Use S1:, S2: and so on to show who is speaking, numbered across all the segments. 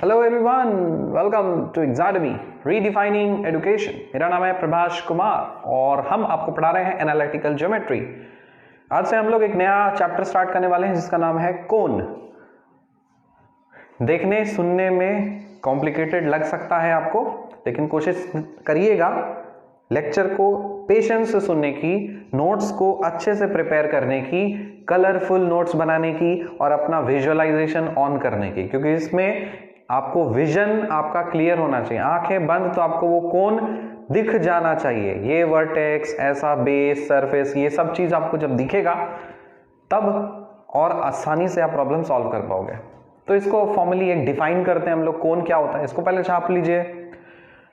S1: Hello everyone, welcome to एग्जाडमी redefining education. मेरा नाम है प्रभाष कुमार और हम आपको पढ़ा रहे हैं एनालिटिकल ज्योमेट्री। आज से हम लोग एक नया चैप्टर स्टार्ट करने वाले हैं जिसका नाम है कोन। देखने सुनने में कॉम्प्लिकेटेड लग सकता है आपको, लेकिन कोशिश करिएगा लेक्चर को पेशेंस से सुनने की, नोट्स को अच्छे से प्रिपेयर करने की, कलरफुल नोट्स बनाने की और अपना विजुअलाइजेशन ऑन करने की, क्योंकि इसमें आपको विजन आपका क्लियर होना चाहिए। आंखें बंद तो आपको वो कोन दिख जाना चाहिए। ये वर्टेक्स, ऐसा बेस, सरफेस, ये सब चीज आपको जब दिखेगा तब और आसानी से आप प्रॉब्लम सॉल्व कर पाओगे। तो इसको फॉर्मली एक डिफाइन करते हैं हम लोग, कोन क्या होता है। इसको पहले छाप लीजिए,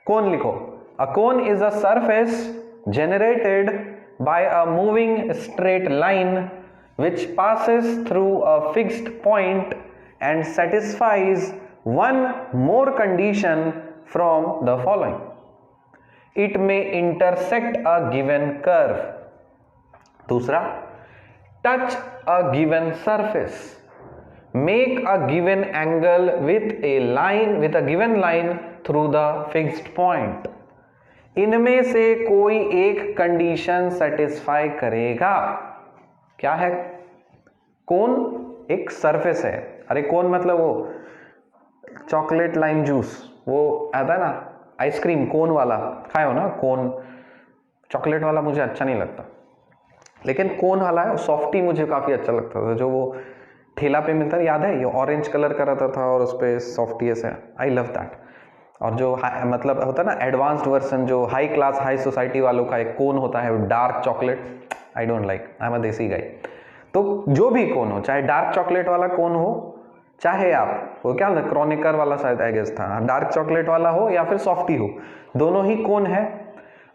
S1: कोन लिखो। A cone is a surface generated by a moving straight line which passes through a fixed point and satisfies one more condition from the following. It may intersect a given curve. दूसरा, touch a given surface, make a given angle with a given line through the fixed point. इनमें से कोई एक condition satisfy करेगा। क्या है? कोन एक surface है। अरे कोन मतलब वो चॉकलेट लाइम जूस, वो आता है ना आइसक्रीम कोन वाला, खाए हो ना कोन। चॉकलेट वाला मुझे अच्छा नहीं लगता, लेकिन कोन वाला है सॉफ्टी मुझे काफी अच्छा लगता था, जो वो ठेला पे मिलता है, याद है? ये ऑरेंज कलर का रहता था और उस पर सॉफ्टी ऐसे, आई लव दैट। और जो मतलब होता है ना एडवांस्ड वर्जन, जो हाई क्लास हाई सोसाइटी वालों का एक कोन होता है dark chocolate, I don't like, I am a देसी गाय। तो जो भी कोन हो, चाहे डार्क चॉकलेट वाला कोन हो, चाहे आप वो क्या होता है क्रॉनिकर वाला शायद आई गेस था, डार्क चॉकलेट वाला हो या फिर सॉफ्टी हो, दोनों ही कोन है।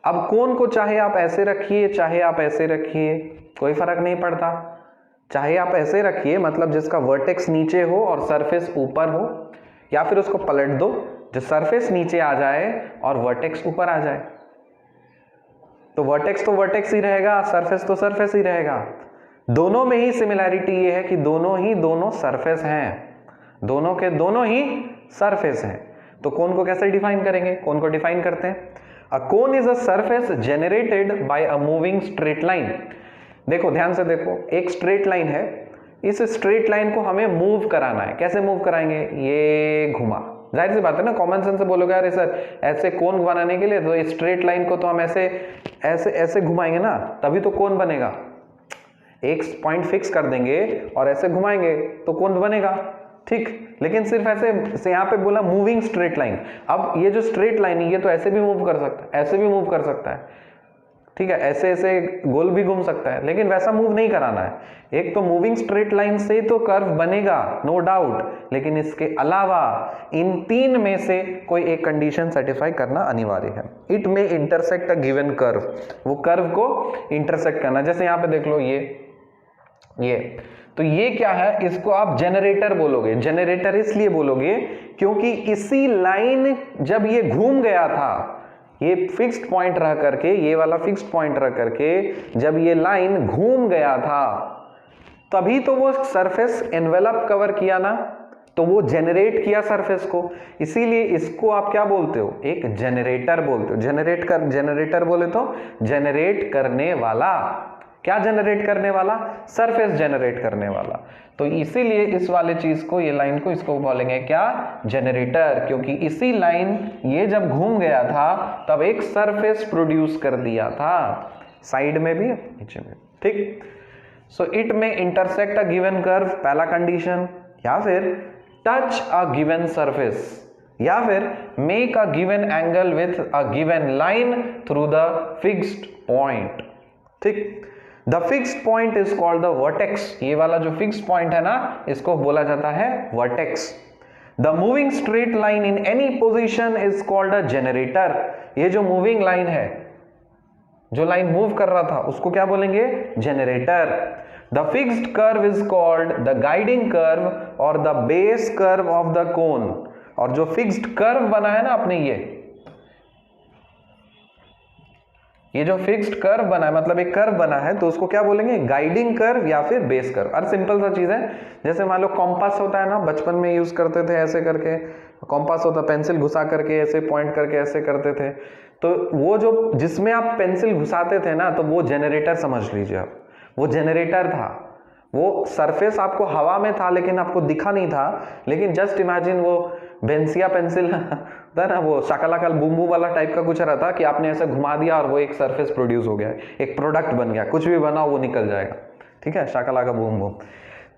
S1: अब कोन को चाहे आप ऐसे रखिए चाहे आप ऐसे रखिए, कोई फर्क नहीं पड़ता। चाहे आप ऐसे रखिए, मतलब जिसका वर्टेक्स नीचे हो और सरफेस ऊपर हो, या फिर उसको पलट दो, जो सरफेस नीचे आ जाए और वर्टेक्स ऊपर आ जाए। तो वर्टेक्स ही रहेगा, सरफेस तो सरफेस ही रहेगा। दोनों में ही सिमिलैरिटी ये है कि दोनों सरफेस हैं, दोनों के दोनों ही सरफेस हैं। तो कोन को कैसे डिफाइन करेंगे? कोन को डिफाइन करते हैं, a cone is a surface generated by a moving straight line. देखो ध्यान से देखो, एक स्ट्रेट लाइन है, इस स्ट्रेट लाइन को हमें मूव कराना है। कैसे मूव कराएंगे? ये घुमा, जाहिर सी बात है ना, कॉमन सेंस से बोलोगे अरे सर ऐसे कोन बनाने के लिए तो स्ट्रेट लाइन को तो हम ऐसे ऐसे ऐसे घुमाएंगे ना, तभी तो कोन बनेगा। एक पॉइंट फिक्स कर देंगे और ऐसे घुमाएंगे तो कोन बनेगा, ठीक। लेकिन सिर्फ ऐसे यहाँ पे बोला मूविंग स्ट्रेट लाइन। अब ये जो स्ट्रेट लाइन है ये तो ऐसे भी मूव कर सकता है, ऐसे भी मूव कर सकता है, ठीक है, ऐसे ऐसे गोल भी घूम सकता है, लेकिन वैसा मूव नहीं कराना है। एक तो मूविंग स्ट्रेट लाइन से तो कर्व बनेगा नो डाउट, लेकिन इसके अलावा इन तीन में से कोई एक कंडीशन सेटिस्फाई करना अनिवार्य है। It may intersect a given curve, वो कर्व को इंटरसेक्ट करना। जैसे यहाँ पे देख लो ये तो ये क्या है, इसको आप जनरेटर बोलोगे। जनरेटर इसलिए बोलोगे क्योंकि इसी लाइन जब ये घूम गया था, ये फिक्स्ड पॉइंट रह करके, ये वाला फिक्स्ड पॉइंट रह करके जब ये लाइन घूम गया था, तभी तो वो सरफेस एनवेलप कवर किया ना, तो वो जनरेट किया सरफेस को। इसीलिए इसको आप क्या बोलते हो? एक जनरेटर बोलते हो। जनरेटर बोले तो जनरेट करने वाला। क्या जनरेट करने वाला? सरफेस जनरेट करने वाला। तो इसीलिए इस वाले चीज को, ये लाइन को, इसको बोलेंगे क्या? जनरेटर, क्योंकि इसी लाइन ये जब घूम गया था तब एक सरफेस प्रोड्यूस कर दिया था, साइड में भी नीचे में, ठीक। So it may intersect a given curve, पहला कंडीशन, या फिर टच अ गिवन सरफेस, या फिर make a given angle with a given line through the fixed point, ठीक। The fixed point is called the vertex. ये वाला जो fixed point है ना, इसको बोला जाता है vertex. The moving straight line in any position is called a generator. ये जो मूविंग लाइन है, जो लाइन मूव कर रहा था, उसको क्या बोलेंगे? Generator. The fixed curve is called the guiding curve और the base curve of the cone. और जो फिक्स्ड कर्व बना है ना अपने, ये जो फिक्स्ड कर्व बना है, मतलब एक कर्व बना है, तो उसको क्या बोलेंगे, गाइडिंग कर्व या फिर बेस कर्व। और सिंपल सा चीज है, जैसे मान लो कॉम्पास होता है ना, बचपन में यूज करते थे ऐसे करके, कॉम्पास होता, पेंसिल घुसा करके ऐसे पॉइंट करके ऐसे करते थे, तो वो जो जिसमें आप पेंसिल घुसाते थे ना, तो वो जनरेटर समझ लीजिए आप, वो जनरेटर था। वो सरफेस आपको हवा में था लेकिन आपको दिखा नहीं था, लेकिन जस्ट इमेजिन वो बेंसिया पेंसिल था ना, वो शाकालाका बूम बूम वाला टाइप का कुछ रहता कि आपने ऐसे घुमा दिया और वो एक सरफेस प्रोड्यूस हो गया, एक प्रोडक्ट बन गया, कुछ भी बनाओ वो निकल जाएगा, ठीक है, Shakalaka boom boom.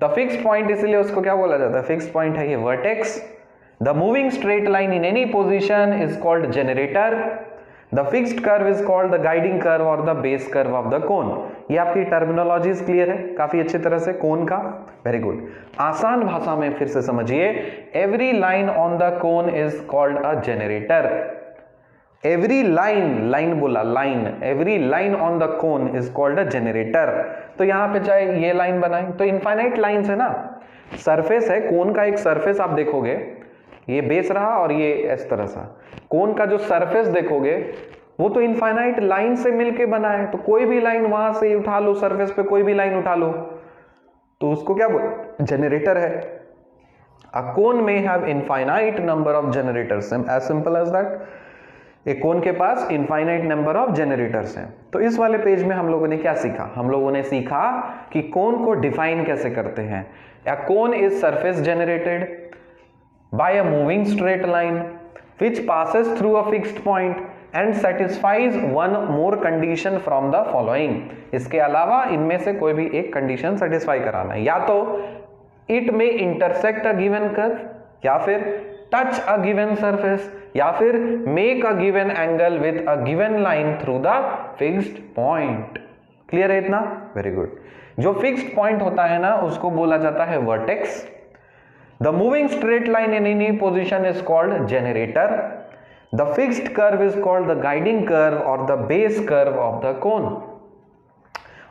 S1: The fixed point, इसलिए उसको क्या बोला जाता है, फिक्स्ड पॉइंट है ये vertex. The moving straight line in any position is called generator. The fixed curve is called the guiding curve और the base curve of the cone. ये आपकी टर्मिनोलॉजीज क्लियर है काफी अच्छी तरह से कोन का, वेरी गुड। आसान भाषा में फिर से समझिए, every line on the cone is called a generator. Every line, line बोला line, every line on the cone is called a generator. तो यहां पे चाहे ये लाइन बनाए तो इनफाइनाइट लाइंस है ना, सरफेस है कोन का, एक सरफेस आप देखोगे, ये बेस रहा और ये इस तरह सा, कोन का जो सरफेस देखोगे वो तो इनफाइनाइट लाइन से मिलके बना है, तो कोई भी लाइन वहां से उठा लो, सरफेस पे कोई भी लाइन उठा लो, तो उसको क्या बोल, जनरेटर है। A cone may have infinite number of generators, as simple as that. एक कोन के पास इनफाइनाइट नंबर ऑफ जनरेटर्स हैं। तो इस वाले पेज में हम लोगों ने क्या सीखा, हम लोगों ने सीखा कि कोन को डिफाइन कैसे करते हैं। A cone is surface generated by a moving straight line which passes through a fixed point and satisfies one more condition from the following। इसके अलावा इनमें से कोई भी एक कंडीशन सेटिस्फाई कराना है, या तो it may intersect a given curve, या फिर टच अ गिवन सरफेस, या फिर make a given angle with a given line through the fixed point. Clear है इतना, वेरी गुड। जो फिक्स्ड पॉइंट होता है ना उसको बोला जाता है vertex. The moving straight line in any position is called generator. The fixed curve is called the guiding curve or the base curve of the cone.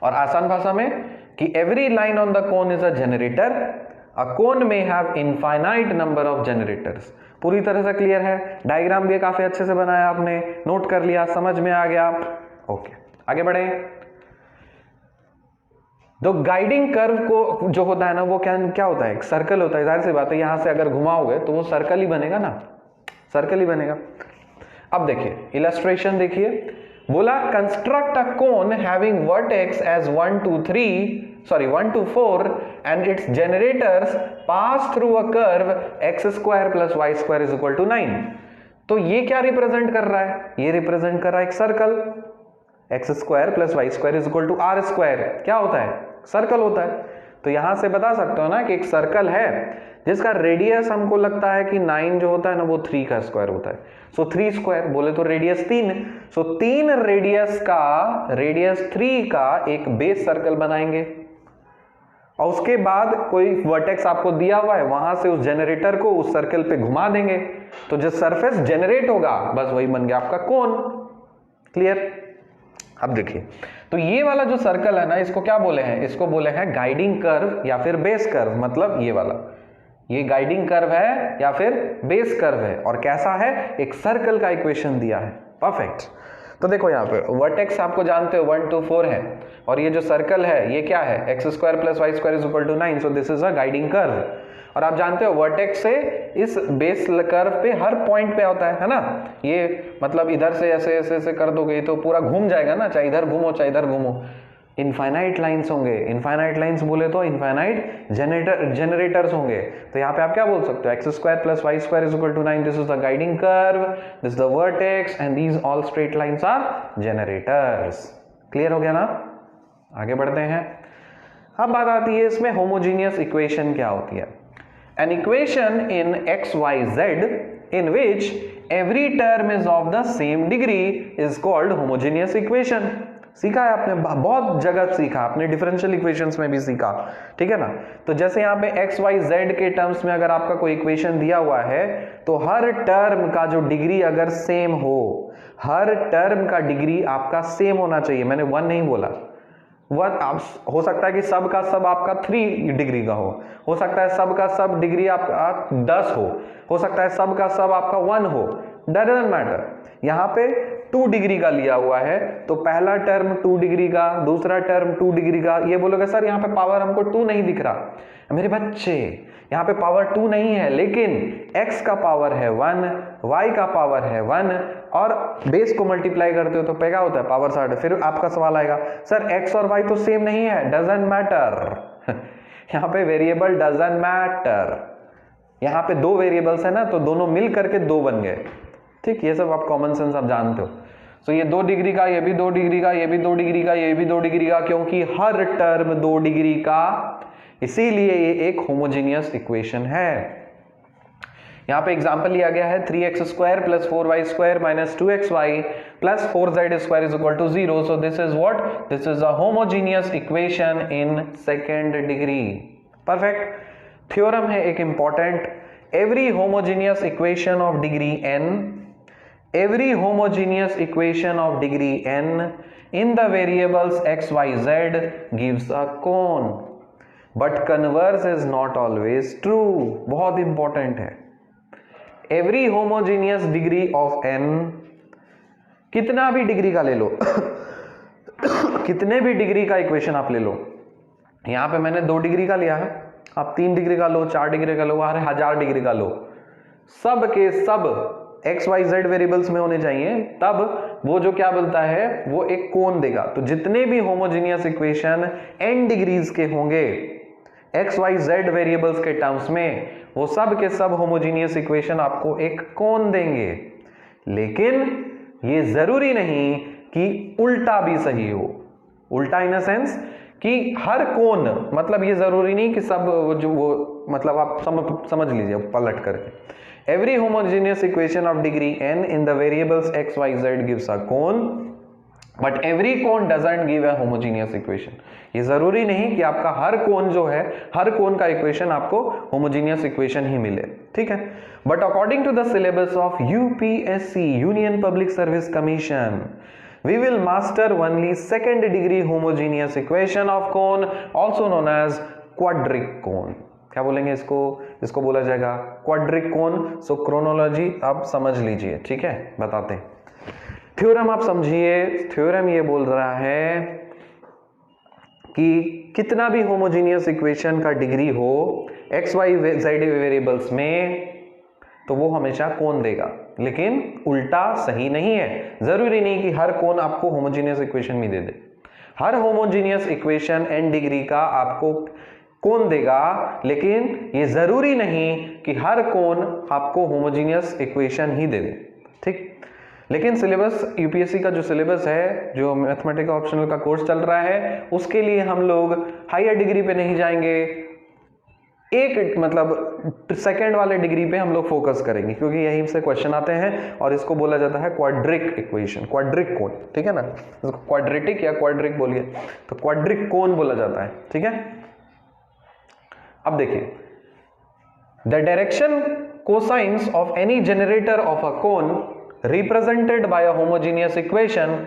S1: और आसान भाषा में कि every line on the cone is a generator. A cone may have infinite number of generators. पूरी तरह से clear है, diagram भी काफी अच्छे से बनाया आपने, नोट कर लिया, समझ में आ गया, ओके आगे बढ़े। तो गाइडिंग कर्व को जो होता है ना वो क्या होता है, एक सर्कल होता है, जाहिर सी बात है यहां से अगर घुमाओगे तो वो सर्कल ही बनेगा ना, सर्कल ही बनेगा। अब देखिए इलस्ट्रेशन देखिए, बोला construct a cone having vertex as 1 to 4 and its generators pass through a curve x² + y² = 9। तो ये क्या रिप्रेजेंट कर रहा है, ये रिप्रेजेंट कर रहा है एक सर्कल, x² + y² = r²। क्या होता है, सर्कल होता है। तो यहां से बता सकते हो ना कि एक सर्कल है जिसका रेडियस हमको लगता है कि 9 जो होता है ना वो 3 का स्क्वायर होता है, सो 3² बोले तो रेडियस 3, सो 3 रेडियस 3 का एक बेस सर्कल बनाएंगे, और उसके बाद कोई वर्टेक्स आपको दिया हुआ है, वहां से उस जनरेटर को उस सर्कल पे घुमा देंगे, तो जो सरफेस जनरेट होगा बस वही बन गया आपका कोन। क्लियर। अब देखिए, तो ये वाला जो सर्कल है ना इसको क्या बोले हैं, इसको बोले हैं गाइडिंग कर्व या फिर बेस कर्व। मतलब ये वाला, ये गाइडिंग कर्व है या फिर बेस कर्व है, और कैसा है, एक सर्कल का इक्वेशन दिया है, परफेक्ट। तो देखो यहाँ पे वर्टेक्स आपको जानते हो 1 to 4 है, और ये जो सर्कल है ये क्या है, x² + y² = 9, so this is a guiding curve. और आप जानते हो वर्टेक्स से इस बेस कर्व पे हर पॉइंट पे होता है ना, ये मतलब इधर से ऐसे ऐसे ऐसे कर दोगे तो पूरा घूम जाएगा ना, चाहे इधर घूमो चाहे इधर घूमो, इनफाइनाइट लाइंस होंगे। इनफाइनाइट लाइंस बोले तो इनफाइनाइट जनरेटर्स होंगे। तो यहाँ पे आप क्या बोल सकते हो, x² + y² = 9, this is the guiding curve, this is the vertex and these all straight lines are generators. Clear हो गया ना, आगे बढ़ते हैं। अब बात आती है इसमें होमोजीनियस इक्वेशन क्या होती है। An equation in XYZ in which every term is of the same degree is called homogeneous equation। सीखा है आपने, बहुत जगह सीखा आपने, डिफरेंशियल इक्वेशंस में भी सीखा, ठीक है ना। तो जैसे यहाँ पे XYZ के टर्म्स में अगर आपका कोई इक्वेशन दिया हुआ है तो हर टर्म का जो डिग्री अगर सेम हो, हर टर्म का डिग्री आपका सेम होना चाहिए। मैंने 1 नहीं बोला, हो सकता है कि सब का सब आपका 3 डिग्री का हो सकता है सब का सब डिग्री आपका 10 हो सकता है सब का सब आपका 1 हो, डजंट मैटर। यहाँ पे 2 डिग्री का लिया हुआ है, तो पहला टर्म 2 डिग्री का, दूसरा टर्म 2 डिग्री का। ये बोलोगे सर यहाँ पे पावर हमको 2 नहीं दिख रहा। मेरे बच्चे यहाँ पे पावर 2 नहीं है, लेकिन x का पावर है 1, y का पावर है 1 और बेस को मल्टीप्लाई करते हो तो क्या होता है, पावर 60। फिर आपका सवाल आएगा सर x और y तो सेम नहीं है, डजंट मैटर। यहाँ पे वेरिएबल डजंट मैटर, यहाँ पे 2 वेरिएबल्स है ना, तो दोनों मिल करके 2 बन गए। ठीक, ये सब आप कॉमन सेंस आप जानते हो। तो ये 2 डिग्री का, ये भी 2 डिग्री का, ये भी 2 डिग्री का, ये भी 2 डिग्री का, क्योंकि हर टर्म 2 डिग्री का, इसीलिए ये एक होमोजेनियस इक्वेशन है। यहाँ पे एग्जांपल लिया गया है 3x square plus 4y square minus 2xy plus 4z square is equal to 0। So this is what, this is a homogeneous equation in second degree. Perfect. Theorem है एक important, every homogeneous equation of degree n, every homogeneous equation of degree n in the variables x, y, z gives a cone, but converse is not always true। बहुत important है। every homogeneous degree of n, कितना भी degree का ले लो कितने भी degree का equation आप ले लो, यहां पे मैंने 2 डिग्री का लिया है, आप 3 डिग्री का लो, 4 डिग्री का लो, 1000 डिग्री का लो, सब के सब एक्स वाई जेड वेरिएबल्स में होने चाहिए, तब वो जो क्या बोलता है, वो एक कोन देगा। तो जितने भी होमोजेनियस इक्वेशन n डिग्रीज के होंगे एक्स वाई जेड वेरिएबल्स के टर्म्स में, वो सब के सब होमोजेनियस इक्वेशन आपको एक कोन देंगे। लेकिन ये जरूरी नहीं कि उल्टा भी सही हो। उल्टा इन अ सेंस कि हर कोन, मतलब ये जरूरी नहीं कि सब जो वो, मतलब आप समझ लीजिए पलट करके। Every homogeneous equation of degree n in the variables x, y, z gives a cone, but every cone doesn't give a homogeneous equation। ये जरूरी नहीं कि आपका हर कोन जो है, हर कोन का इक्वेशन आपको होमोजेनियस इक्वेशन ही मिले, ठीक है। But according to the syllabus of UPSC, union public service commission, we will master only second degree homogeneous equation of cone, also known as quadric cone। क्या बोलेंगे इसको, इसको बोला जाएगा क्वाड्रिक कोन। सो क्रोनोलॉजी आप समझ लीजिए, ठीक है, बताते हैं। थ्योरम आप समझिए, थ्योरम ये बोल रहा है कि कितना भी होमोजेनियस इक्वेशन का डिग्री हो एक्स वाई जेड वेरिएबल्स में, तो वो हमेशा कोन देगा। लेकिन उल्टा सही नहीं है, जरूरी नहीं कि हर कोन आपको होमोजेनियस इक्वेशन भी दे दे। हर होमोजेनियस इक्वेशन n डिग्री का आपको कोन देगा, लेकिन ये जरूरी नहीं कि हर कोन आपको होमोजेनियस इक्वेशन ही दे दे, ठीक। लेकिन सिलेबस, यूपीएससी का जो सिलेबस है, जो मैथमेटिक्स ऑप्शनल का कोर्स चल रहा है, उसके लिए हम लोग हायर डिग्री पे नहीं जाएंगे, एक मतलब सेकेंड वाले डिग्री पे हम लोग फोकस करेंगे, क्योंकि यहीं से क्वेश्चन आते हैं और इसको बोला जाता है क्वाड्रिक इक्वेशन, क्वाड्रिक कोन, ठीक है ना। इसको क्वाड्रेटिक या क्वाड्रिक बोलिए, तो क्वाड्रिक कोन बोला जाता है, ठीक है। अब देखिए, the direction cosines of any generator of a cone represented bye a homogeneous equation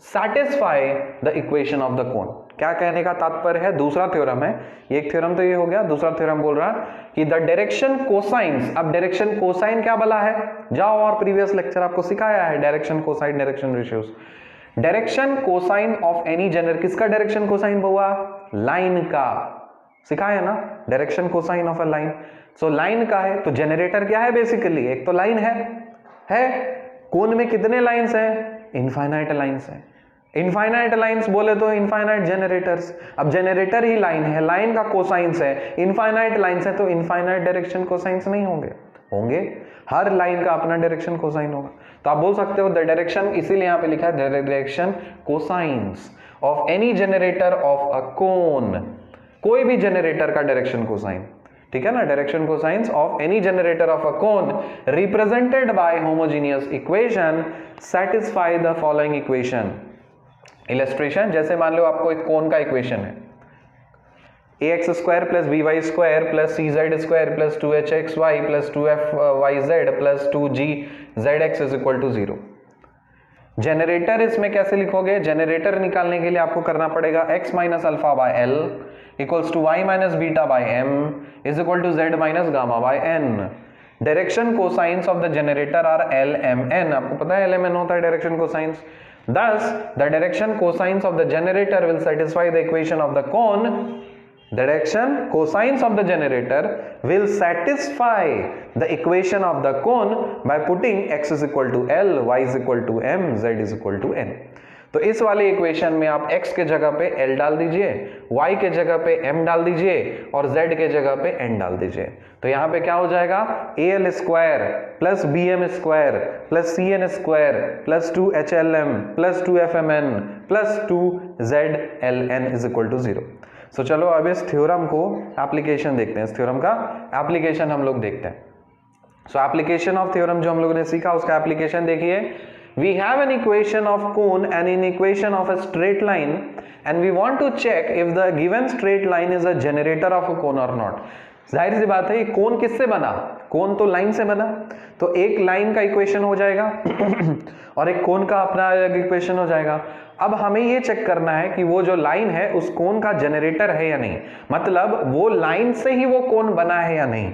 S1: satisfy the equation of the कोन। क्या कहने का तात्पर्य है, दूसरा थ्योरम है, एक थ्योरम तो ये हो गया, दूसरा थ्योरम बोल रहा है कि द डायरेक्शन कोसाइंस। अब डायरेक्शन कोसाइन क्या भला है, जाओ और प्रीवियस लेक्चर आपको सिखाया है direction cosine, direction ratios. Direction cosine of any generator, किसका डायरेक्शन कोसाइन हुआ, लाइन का, सिखाया ना, direction cosine of a line. So line का है, तो जनरेटर क्या है, बेसिकली एक तो लाइन है। कोन में कितने लाइंस हैं, इनफाइनाइट लाइंस हैं। इनफाइनाइट लाइंस बोले तो इनफाइनाइट जनरेटर्स। अब जनरेटर ही लाइन है, लाइन का कोसाइंस है, इनफाइनाइट लाइंस है, तो इनफाइनाइट डायरेक्शन कोसाइंस नहीं होंगे, होंगे हर लाइन का अपना डायरेक्शन कोसाइन होगा। तो आप बोल सकते हो द डायरेक्शन, इसीलिए यहां पे लिखा है direction cosines of any generator of a cone, कोई भी जनरेटर का डायरेक्शन कोसाइन, ठीक है ना। Direction cosines of any generator of a cone represented by homogeneous equation satisfy the following equation. Illustration, जैसे मान लो आपको एक कोन का इक्वेशन है, ax square plus by square plus cz square plus 2hxy plus 2fyz plus 2gzx is equal to 0। Generator इसमें कैसे लिखोगे, generator निकालने के लिए आपको करना पड़ेगा x minus alpha by L equals to y minus beta by m is equal to z minus gamma by n। Direction cosines of the generator are LMN, आपको पता है LMN होता है direction cosines. Thus, the direction cosines of the generator will satisfy the equation of the cone. Direction cosines of the generator will satisfy the equation of the cone by putting x is equal to L, y is equal to M, z is equal to N. तो इस वाले equation में आप x के जगह पे L डाल दीजिए, y के जगह पे M डाल दीजिए और z के जगह पे N डाल दीजिए। तो यहाँ पे क्या हो जाएगा, AL square plus BM square plus CN square plus 2HLM plus 2FMN plus 2ZLN is equal to 0। So चलो अब इस थ्योरम को एप्लीकेशन देखते हैं, इस थ्योरम का एप्लीकेशन हम लोग देखते हैं। सो एप्लीकेशन ऑफ थ्योरम जो हम लोगों ने सीखा उसका एप्लीकेशन देखिए। We have an equation of cone and an equation of a straight line and we want to check if the given straight line is a generator of a cone or not। जाहिर सी बात है, ये कोन किससे बना, कोन तो line से बना, तो एक लाइन का इक्वेशन हो जाएगा और एक कोन का अपना इक्वेशन हो जाएगा। अब हमें ये चेक करना है कि वो जो लाइन है उस कोन का जनरेटर है या नहीं, मतलब वो लाइन से ही वो कोन बना है या नहीं।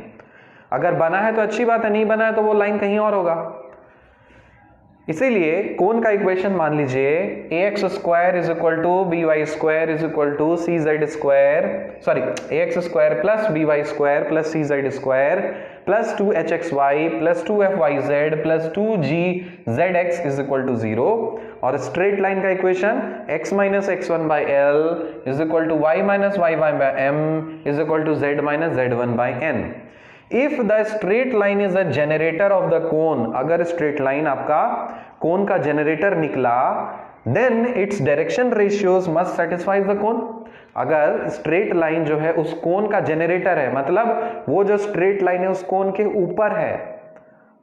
S1: अगर बना है तो अच्छी बात है, नहीं बना है तो वो लाइन कहीं और होगा। इसीलिए कोन का इक्वेशन मान लीजिए ax square is equal to by square is equal to cz square, sorry ax square plus by square plus cz square plus 2hxy plus 2fyz plus 2gzx is equal to 0। और straight line का equation x minus x1 by l is equal to y minus y by m is equal to z minus z1 by n। If the straight line is a generator of the cone, अगर straight line आपका कोन का generator निकला, then its direction ratios must satisfy the cone। अगर straight line जो है उस कोन का generator है, मतलब वो जो straight line है उस कोन के ऊपर है,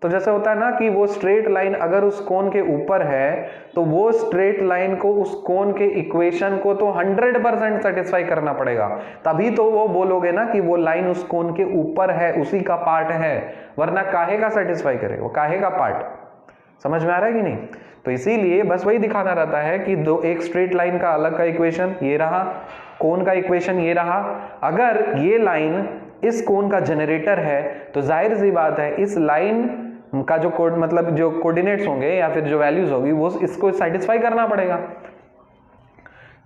S1: तो जैसे होता है ना कि वो स्ट्रेट लाइन अगर उस कोन के ऊपर है तो वो स्ट्रेट लाइन को उस कोन के इक्वेशन को तो 100% सेटिस्फाई करना पड़ेगा, तभी तो वो बोलोगे ना कि वो लाइन उस कोन के ऊपर है, उसी का पार्ट है, वरना काहे का सेटिस्फाई करेगा, वो काहे का पार्ट। समझ में आ रहा है कि नहीं? तो इसीलिए बस वही दिखाना रहता है कि दो, एक स्ट्रेट लाइन का अलग का इक्वेशन ये रहा, कोन का इक्वेशन ये रहा। अगर ये लाइन इस कोन का जनरेटर है तो जाहिर सी बात है इस लाइन का जो कोड मतलब जो कोऑर्डिनेट्स होंगे या फिर जो वैल्यूज होगी वो इसको सेटिस्फाई करना पड़ेगा।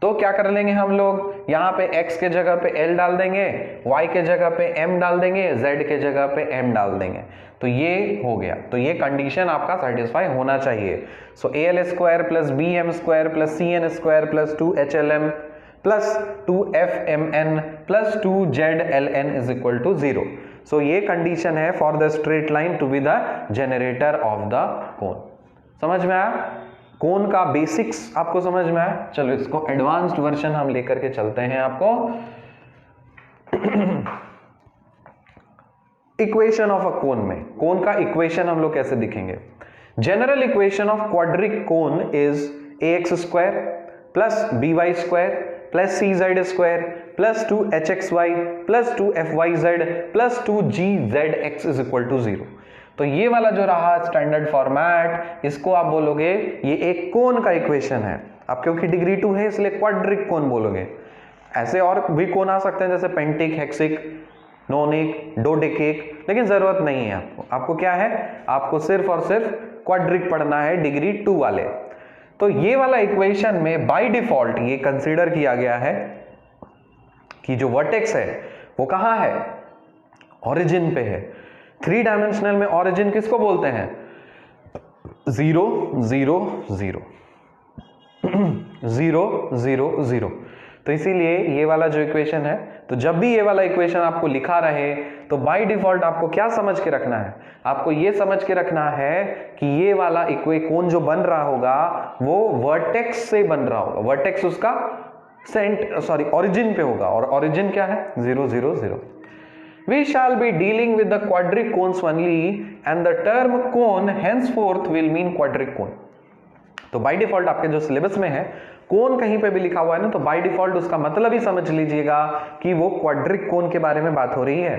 S1: तो क्या कर लेंगे हम लोग, यहाँ पे x के जगह पे L डाल देंगे, y के जगह पे M डाल देंगे, z के जगह पे M डाल देंगे, तो ये हो गया। तो ये कंडीशन आपका सेटिस्फाई होना चाहिए। So AL square plus BM square plus CN square plus 2HLM plus 2FMN plus 2ZLN is equal to 0। So ये कंडीशन है for the straight line to be the generator of the cone. समझ में आया? कोन का basics आपको समझ में आया? चलो इसको एडवांस्ड वर्जन हम लेकर के चलते हैं आपको। इक्वेशन ऑफ अ कोन में कोन का इक्वेशन हम लोग कैसे दिखेंगे? General equation of quadric cone is ax square plus by square plus cz square plus 2hxy plus 2fyz plus 2gzx is equal to 0। तो ये वाला जो रहा स्टैंडर्ड फॉर्मेट, इसको आप बोलोगे ये एक कोन का इक्वेशन है। अब क्योंकि डिग्री 2 है इसलिए क्वाड्रिक कोन बोलोगे। ऐसे और भी कोन आ सकते हैं जैसे पेंटिक, हेक्सिक, नोनिक, डोडेकेक, लेकिन जरूरत नहीं है आपको। आपको क्या है, आपको सिर्फ और सिर्फ क्वाड्रिक पढ़ना है डिग्री 2 वाले। तो ये वाला इक्वेशन में बाय डिफॉल्ट ये कंसीडर किया गया है कि जो वर्टेक्स है वो कहां है, ओरिजिन पे है। 3 डायमेंशनल में ओरिजिन किसको बोलते हैं? 0 0 0 0 0 0। तो इसीलिए ये वाला जो इक्वेशन है, तो जब भी ये वाला इक्वेशन आपको लिखा रहे तो बाय डिफॉल्ट आपको क्या समझ के रखना है? आपको ये समझ के रखना है कि ये वाला कोन जो बन रहा होगा वो वर्टेक्स से बन रहा होगा। वर्टेक्स उसका ओरिजिन पे होगा, और ओरिजिन क्या है? 0 0 0। We shall be dealing with the quadric cones only and the term cone henceforth will mean quadric cone। तो बाय डिफॉल्ट आपके जो सिलेबस में है कोन कहीं पे भी लिखा हुआ है ना, तो बाय डिफॉल्ट उसका मतलब ही समझ लीजिएगा कि वो क्वाड्रिक कोन के बारे में बात हो रही है।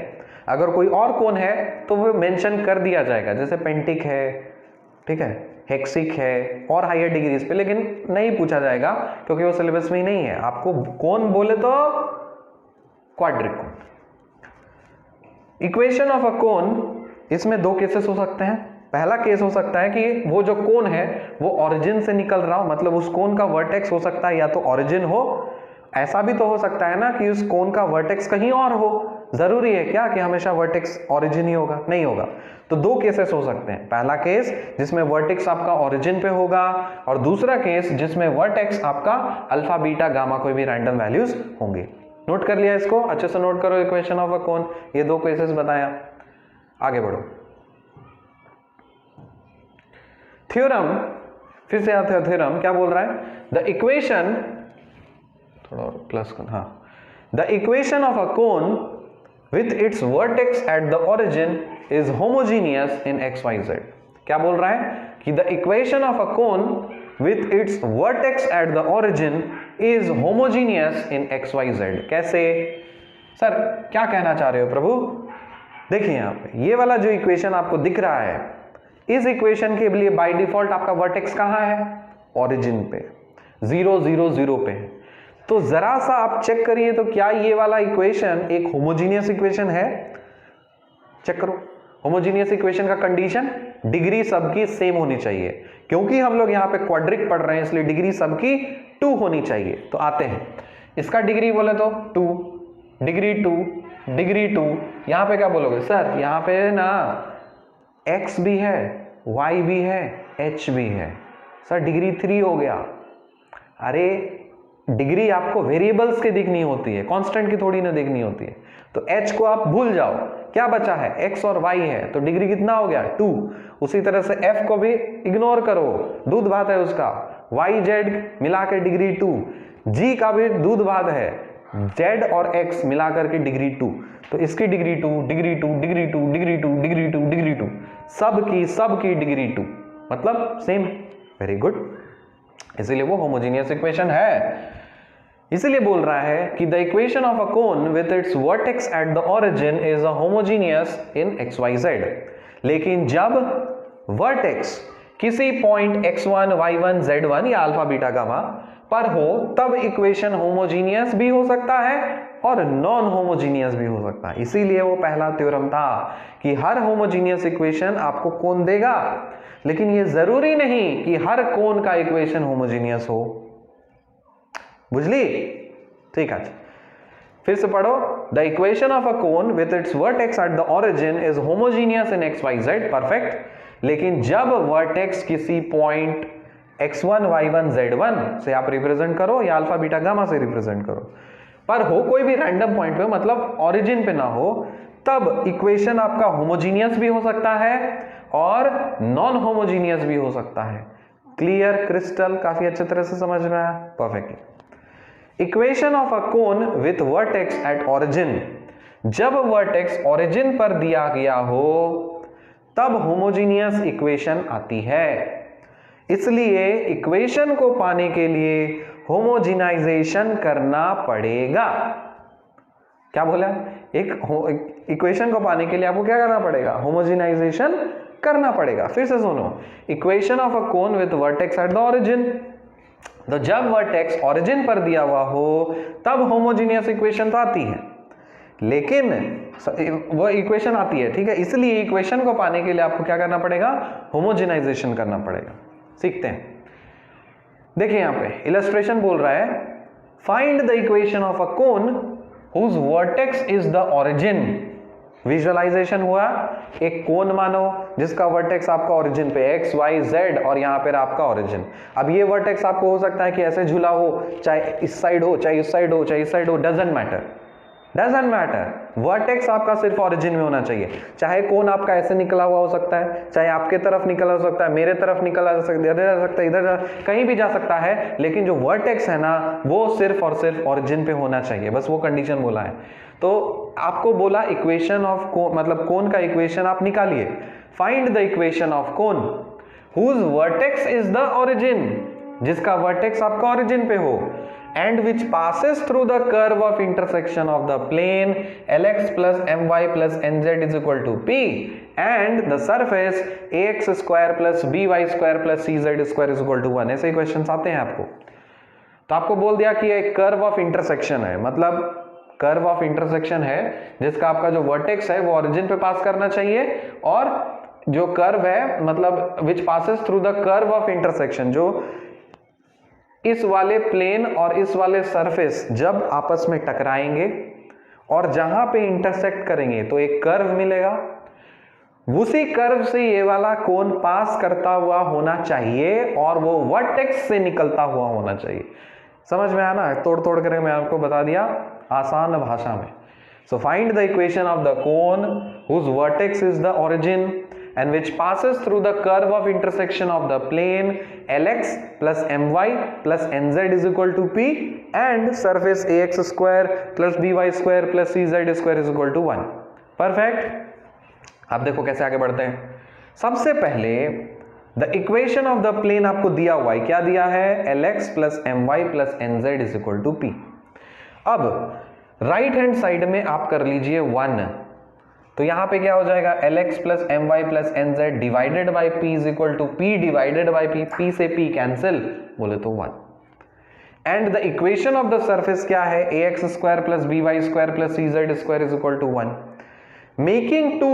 S1: अगर कोई और कोन है तो वो मेंशन कर दिया जाएगा, जैसे पेंटिक है, ठीक है, हेक्सिक है और हायर डिग्रीज पे, लेकिन नहीं पूछा जाएगा क्योंकि वो सिलेबस में ही नहीं है। आपको कोन बोले तो quadric cone. Equation of a cone इसमें दो केसेस हो सकते हैं। पहला केस हो सकता है कि वो जो कोन है वो ओरिजिन से निकल रहा हो, मतलब उस कोन का वर्टेक्स हो सकता है या तो ओरिजिन हो, ऐसा भी तो हो सकता है ना कि उस कोन का वर्टेक्स कहीं और हो। जरूरी है क्या कि हमेशा वर्टेक्स ओरिजिन ही होगा? नहीं होगा। तो दो केसेस हो सकते हैं, पहला केस जिसमें वर्टेक्स आपका ओरिजिन पे होगा और दूसरा केस जिसमें वर्टेक्स आपका अल्फा बीटा गामा कोई भी रैंडम वैल्यूज होंगे। नोट कर लिया इसको? अच्छे से नोट करो इक्वेशन ऑफ अ कोन, ये दो केसेस बताया। आगे बढ़ो। थ्योरम, फिर से आते हैं थ्योरम, क्या बोल रहा है? द इक्वेशन, थोड़ा और प्लस कर, हाँ, the equation of a cone with its vertex at the origin is homogeneous in xyz। क्या बोल रहा है कि the equation of a cone with its vertex at the origin is homogeneous in xyz। कैसे? Sir क्या कहना चाह रहे हो प्रभु? देखिए यहाँ पे ये वाला जो इक्वेशन आपको दिख रहा है, इस इक्वेशन के लिए बाय डिफॉल्ट आपका वर्टेक्स कहाँ है? ओरिजिन पे, 0 0 0 पे है। तो जरा सा आप चेक करिए तो क्या ये वाला इक्वेशन एक होमोजीनियस इक्वेशन है? चेक करो। होमोजीनियस इक्वेशन का कंडीशन, डिग्री सबकी सेम होनी चाहिए। क्योंकि हम लोग यहाँ पे क्वाड्रिक पढ़ रहे हैं इसलिए डिग्री सबकी 2 होनी चाहिए। तो आते हैं, इसका डिग्री बोले तो 2, डिग्री 2, डिग्री 2। यहाँ पे क्या बोलोगे? सर यहाँ पे ना x भी है, y भी है, h भी है, सर डिग्री 3 हो गया। अरे डिग्री आपको वेरिएबल्स की देखनी होती है, कांस्टेंट की थोड़ी ना देखनी होती है। तो h को आप भूल जाओ, क्या बचा है? x और y है, तो डिग्री कितना हो गया? 2। उसी तरह से f को भी इग्नोर करो, दूध भात है उसका, y z मिला के डिग्री 2, g का भी दूध भात है, z और x मिला करके डिग्री 2। तो इसकी degree 2, degree 2, degree 2, degree 2, degree 2, degree 2, सबकी डिग्री 2, मतलब सेम। वेरी गुड, इसीलिए वो होमोजेनियस इक्वेशन है। इसीलिए बोल रहा है कि the equation of a cone with its vertex eight the origin is a homogeneous in xyz। लेकिन जब वर्टेक्स किसी पॉइंट x1, y1, z1 या अल्फा बीटा गामा पर हो तब इक्वेशन होमोजेनियस भी हो सकता है और नॉन होमोजेनियस भी हो सकता है। इसीलिए वो पहला थ्योरम था कि हर होमोजेनियस इक्वेशन आपको कोन देगा, लेकिन ये जरूरी नहीं कि हर कोन का इक्वेशन होमोजेनियस हो। बुझली? ठीक है, फिर से पढ़ो। The equation of a cone with its vertex eight the origin is homogeneous in xyz। Perfect. लेकिन जब वर्टेक्स किसी पॉइंट x1, y1, z1 से आप रिप्रेजेंट करो या अल्फा बीटा गामा से रिप्रेजेंट करो पर हो, कोई भी रैंडम पॉइंट पे, मतलब ओरिजिन पे ना हो, तब इक्वेशन आपका होमोजेनियस भी हो सकता है और नॉन होमोजेनियस भी हो सकता है। क्लियर, क्रिस्टल, काफी अच्छे तरह से समझ रहा है? Perfectly. Equation of a cone with vertex at origin, जब वर्टेक्स ओरिजिन पर दिया गया हो तब होमोजेनियस इक्वेशन आती है। इसलिए इक्वेशन को पाने के लिए होमोजेनाइजेशन करना पड़ेगा। क्या बोला? एक इक्वेशन को पाने के लिए आपको क्या करना पड़ेगा? होमोजेनाइजेशन करना पड़ेगा। फिर से सुनो, equation of a cone with vertex eight the origin, तो जब वर्टेक्स ओरिजिन पर दिया हुआ हो तब होमोजेनियस इक्वेशन तो आती है, लेकिन वो इक्वेशन आती है, ठीक है। इसलिए इक्वेशन को पाने के लिए आपको क्या करना पड़ेगा? होमोजेनाइजेशन करना पड़ेगा। सीखते हैं। देखिए यहां पे इलस्ट्रेशन बोल रहा है, find the equation of a cone whose vertex is the origin. Visualization हुआ, एक कोन मानो जिसका वर्टेक्स आपका ओरिजिन पे x, y, z और यहां पर आपका ओरिजिन। अब ये वर्टेक्स आपको हो सकता है कि ऐसे झूला हो, चाहे इस साइड हो, चाहे इस साइड हो, चाहे इस साइड हो, doesn't matter, doesn't matter. Vertex आपका सिर्फ ओरिजिन में होना चाहिए। चाहे कोन आपका ऐसे निकला हुआ हो सकता है, चाहे आपके तरफ निकला हो सकता है, मेरे तरफ निकला जा सकता है, इधर जा सकता है, इधर कहीं भी जा सकता है, लेकिन जो वर्टेक्स है ना वो सिर्फ और सिर्फ ओरिजिन पे होना चाहिए। बस वो कंडीशन बोला है। तो आपको बोला इक्वेशन ऑफ कोन, मतलब कोन का इक्वेशन आप निकालिए। Find the equation of cone whose vertex is the origin, जिसका वर्टेक्स आपका ओरिजिन पे हो, and which passes through the curve of intersection of the plane lx plus my plus nz is equal to p and the surface ax square plus by square plus cz square is equal to 1। ऐसे questions आते हैं आपको। तो आपको बोल दिया कि एक कर्व ऑफ इंटरसेक्शन है, मतलब कर्व ऑफ इंटरसेक्शन है जिसका आपका जो वर्टेक्स है वो ओरिजिन पे पास करना चाहिए, और जो कर्व है मतलब विच passes through the curve of intersection, जो इस वाले प्लेन और इस वाले सरफेस जब आपस में टकराएंगे और जहां पे इंटरसेक्ट करेंगे तो एक कर्व मिलेगा, उसी कर्व से ये वाला कोण पास करता हुआ होना चाहिए और वो वर्टेक्स से निकलता हुआ होना चाहिए। समझ में आना है? तोड़ तोड़ कर मैं आपको बता दिया आसान भाषा में। So find the equation of the cone whose vertex is the origin and which passes through the curve of intersection of the plane Lx plus My plus Nz is equal to P and surface Ax square plus By square plus Cz square is equal to 1। Perfect. अब देखो कैसे आगे बढ़ते हैं। सबसे पहले the equation of the plane आपको दिया हुआ है, क्या दिया है? Lx plus My plus Nz is equal to P। अब राइट हैंड साइड में आप कर लीजिए 1, तो यहां पे क्या हो जाएगा? Lx plus My plus Nz divided by P is equal to P divided by P, P से P कैंसिल, बोले तो 1। And the equation of the surface क्या है? Ax square plus By square plus Cz square is equal to 1। Making to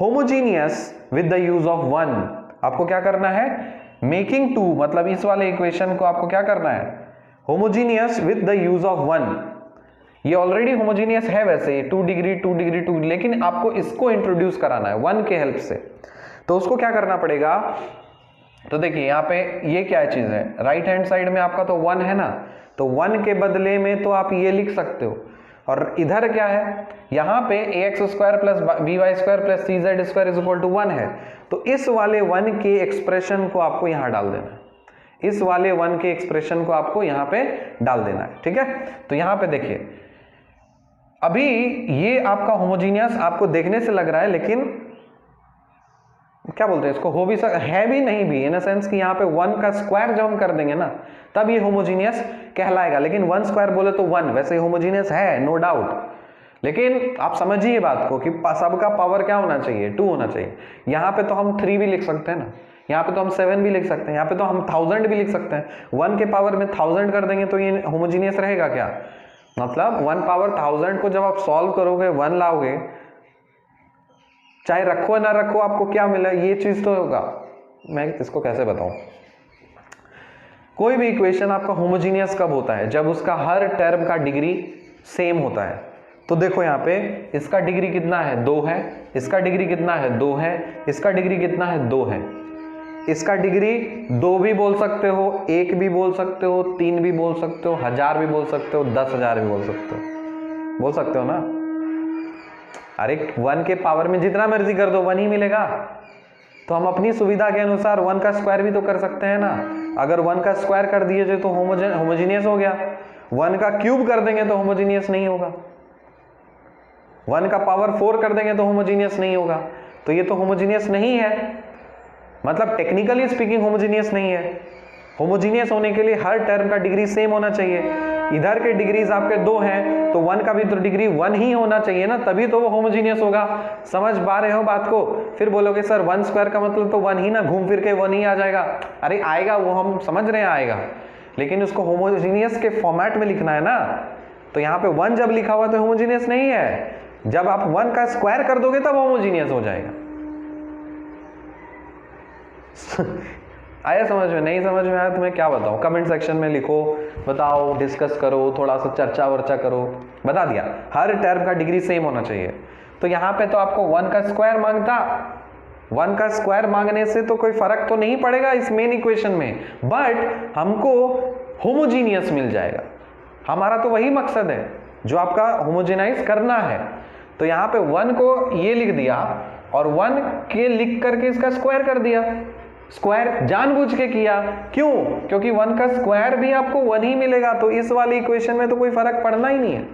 S1: homogeneous with the use of 1। आपको क्या करना है? Making to मतलब इस वाले इक्वेशन को आपको क्या करना है? Homogeneous with the use of 1। ये ऑलरेडी होमोजीनियस है वैसे 2 डिग्री 2 डिग्री 2, लेकिन आपको इसको इंट्रोड्यूस कराना है 1 के हेल्प से। तो उसको क्या करना पड़ेगा? तो देखिए यहाँ पे ये क्या चीज है, राइट हैंड साइड में आपका तो 1 है ना, तो 1 के बदले में तो आप ये लिख सकते हो, और इधर क्या है? यहाँ पे ax square plus by square plus cz square is equal to 1 है, तो इस वाले 1 के एक्सप्रेशन को आपको यहाँ डाल देना है, इस वाले 1 के एक्सप्रेशन को आपको यहाँ पे डाल देना है, ठीक है। तो यहाँ पे देखिए अभी ये आपका होमोजीनियस आपको देखने से लग रहा है, लेकिन क्या बोलते हैं इसको, हो भी है भी नहीं भी, इन सेंस कि यहाँ पे 1 का स्क्वायर जब हम कर देंगे ना तब ये होमोजीनियस कहलाएगा, लेकिन 1 स्क्वायर बोले तो 1, वैसे होमोजीनियस है नो डाउट, लेकिन आप समझिए बात को कि सबका पावर क्या होना चाहिए? 2 होना चाहिए। यहाँ पे तो हम 3 भी लिख सकते हैं ना, यहाँ पे तो हम 7 भी लिख सकते हैं, यहाँ पे तो हम 1000 भी लिख सकते हैं। 1 के पावर में 1000 कर देंगे तो ये होमोजीनियस रहेगा क्या? मतलब 1 पावर 1000 को जब आप सॉल्व करोगे 1 लाओगे, चाहे रखो ना रखो आपको क्या मिला, ये चीज तो होगा। मैं इसको कैसे बताऊं? कोई भी इक्वेशन आपका होमोजीनियस कब होता है? जब उसका हर टर्म का डिग्री सेम होता है। तो देखो यहाँ पे इसका डिग्री कितना है? 2 है, इसका डिग्री कितना है? 2 है, इसका डिग्री कितना है? 2 है। इसका डिग्री 2 भी बोल सकते हो, 1 भी बोल सकते हो, 3 भी बोल सकते हो, 1000 भी बोल सकते हो, 10,000 भी बोल सकते हो ना। अरे 1 के पावर में जितना मर्जी कर दो 1 ही मिलेगा, तो हम अपनी सुविधा के अनुसार 1 का स्क्वायर भी तो कर सकते हैं ना। अगर 1 का स्क्वायर कर दिए तो होमोजीनियस हो गया, 1 का क्यूब कर देंगे तो होमोजीनियस नहीं होगा, 1 का पावर 4 कर देंगे तो होमोजीनियस नहीं होगा। तो ये तो होमोजीनियस नहीं है, मतलब टेक्निकली स्पीकिंग होमोजीनियस नहीं है। होमोजीनियस होने के लिए हर टर्म का डिग्री सेम होना चाहिए। इधर के डिग्रीज आपके 2 हैं तो 1 का भी तो डिग्री 1 ही होना चाहिए ना, तभी तो वो होमोजीनियस होगा। समझ पा रहे हो बात को? फिर बोलोगे सर 1 स्क्वायर का मतलब तो 1 ही ना, घूम फिर के 1 ही आ जाएगा। अरे आएगा, वो हम समझ रहे हैं आएगा, लेकिन उसको होमोजीनियस के फॉर्मेट में लिखना है ना। तो यहाँ पे 1 जब लिखा हुआ तो होमोजीनियस नहीं है, जब आप 1 का स्क्वायर कर दोगे तब होमोजीनियस हो जाएगा। आया समझ में? नहीं समझ में आया तो मैं क्या बताऊं? कमेंट सेक्शन में लिखो, बताओ, डिस्कस करो, थोड़ा सा चर्चा वर्चा करो। बता दिया हर टर्म का डिग्री सेम होना चाहिए। तो यहाँ पे तो आपको 1 का स्क्वायर मांगता, 1 का स्क्वायर मांगने से तो कोई फर्क तो नहीं पड़ेगा इस मेन इक्वेशन में, बट हमको होमोजीनियस मिल जाएगा। हमारा तो वही मकसद है जो आपका होमोजेनाइज करना है। तो यहाँ पे 1 को ये लिख दिया और 1 के लिख करके इसका स्क्वायर कर दिया। स्क्वायर जानबूझ के किया, क्यों? क्योंकि 1 का स्क्वायर भी आपको 1 ही मिलेगा, तो इस वाली इक्वेशन में तो कोई फर्क पड़ना ही नहीं है।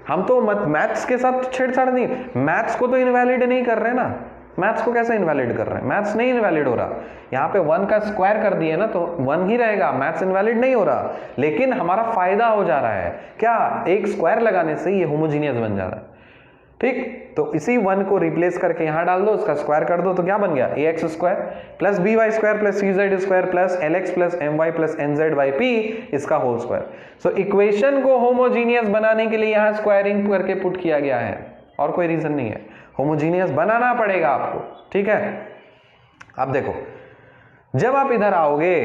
S1: हम तो मैथ्स के साथ छेड़छाड़ नहीं, मैथ्स को तो इनवैलिड नहीं कर रहे ना। मैथ्स को कैसे इनवैलिड कर रहे हैं? मैथ्स नहीं इनवैलिड हो रहा। यहाँ पे 1 का स्क्वायर कर दिए ना तो 1 ही रहेगा, मैथ्स इनवैलिड नहीं हो रहा, लेकिन हमारा फायदा हो जा रहा है क्या? एक स्क्वायर लगाने से ये होमोजीनियस बन जा रहा है। ठीक। तो इसी 1 को रिप्लेस करके यहां डाल दो, उसका स्क्वायर कर दो, तो क्या बन गया ax square plus by square plus cz square plus lx plus my plus nz by p इसका होल स्क्वायर। सो इक्वेशन को होमोजीनियस बनाने के लिए यहां स्क्वायरिंग करके पुट किया गया है, और कोई रीजन नहीं है, होमोजीनियस बनाना पड़ेगा आपको, ठीक है। अब देखो जब आप इधर आओगे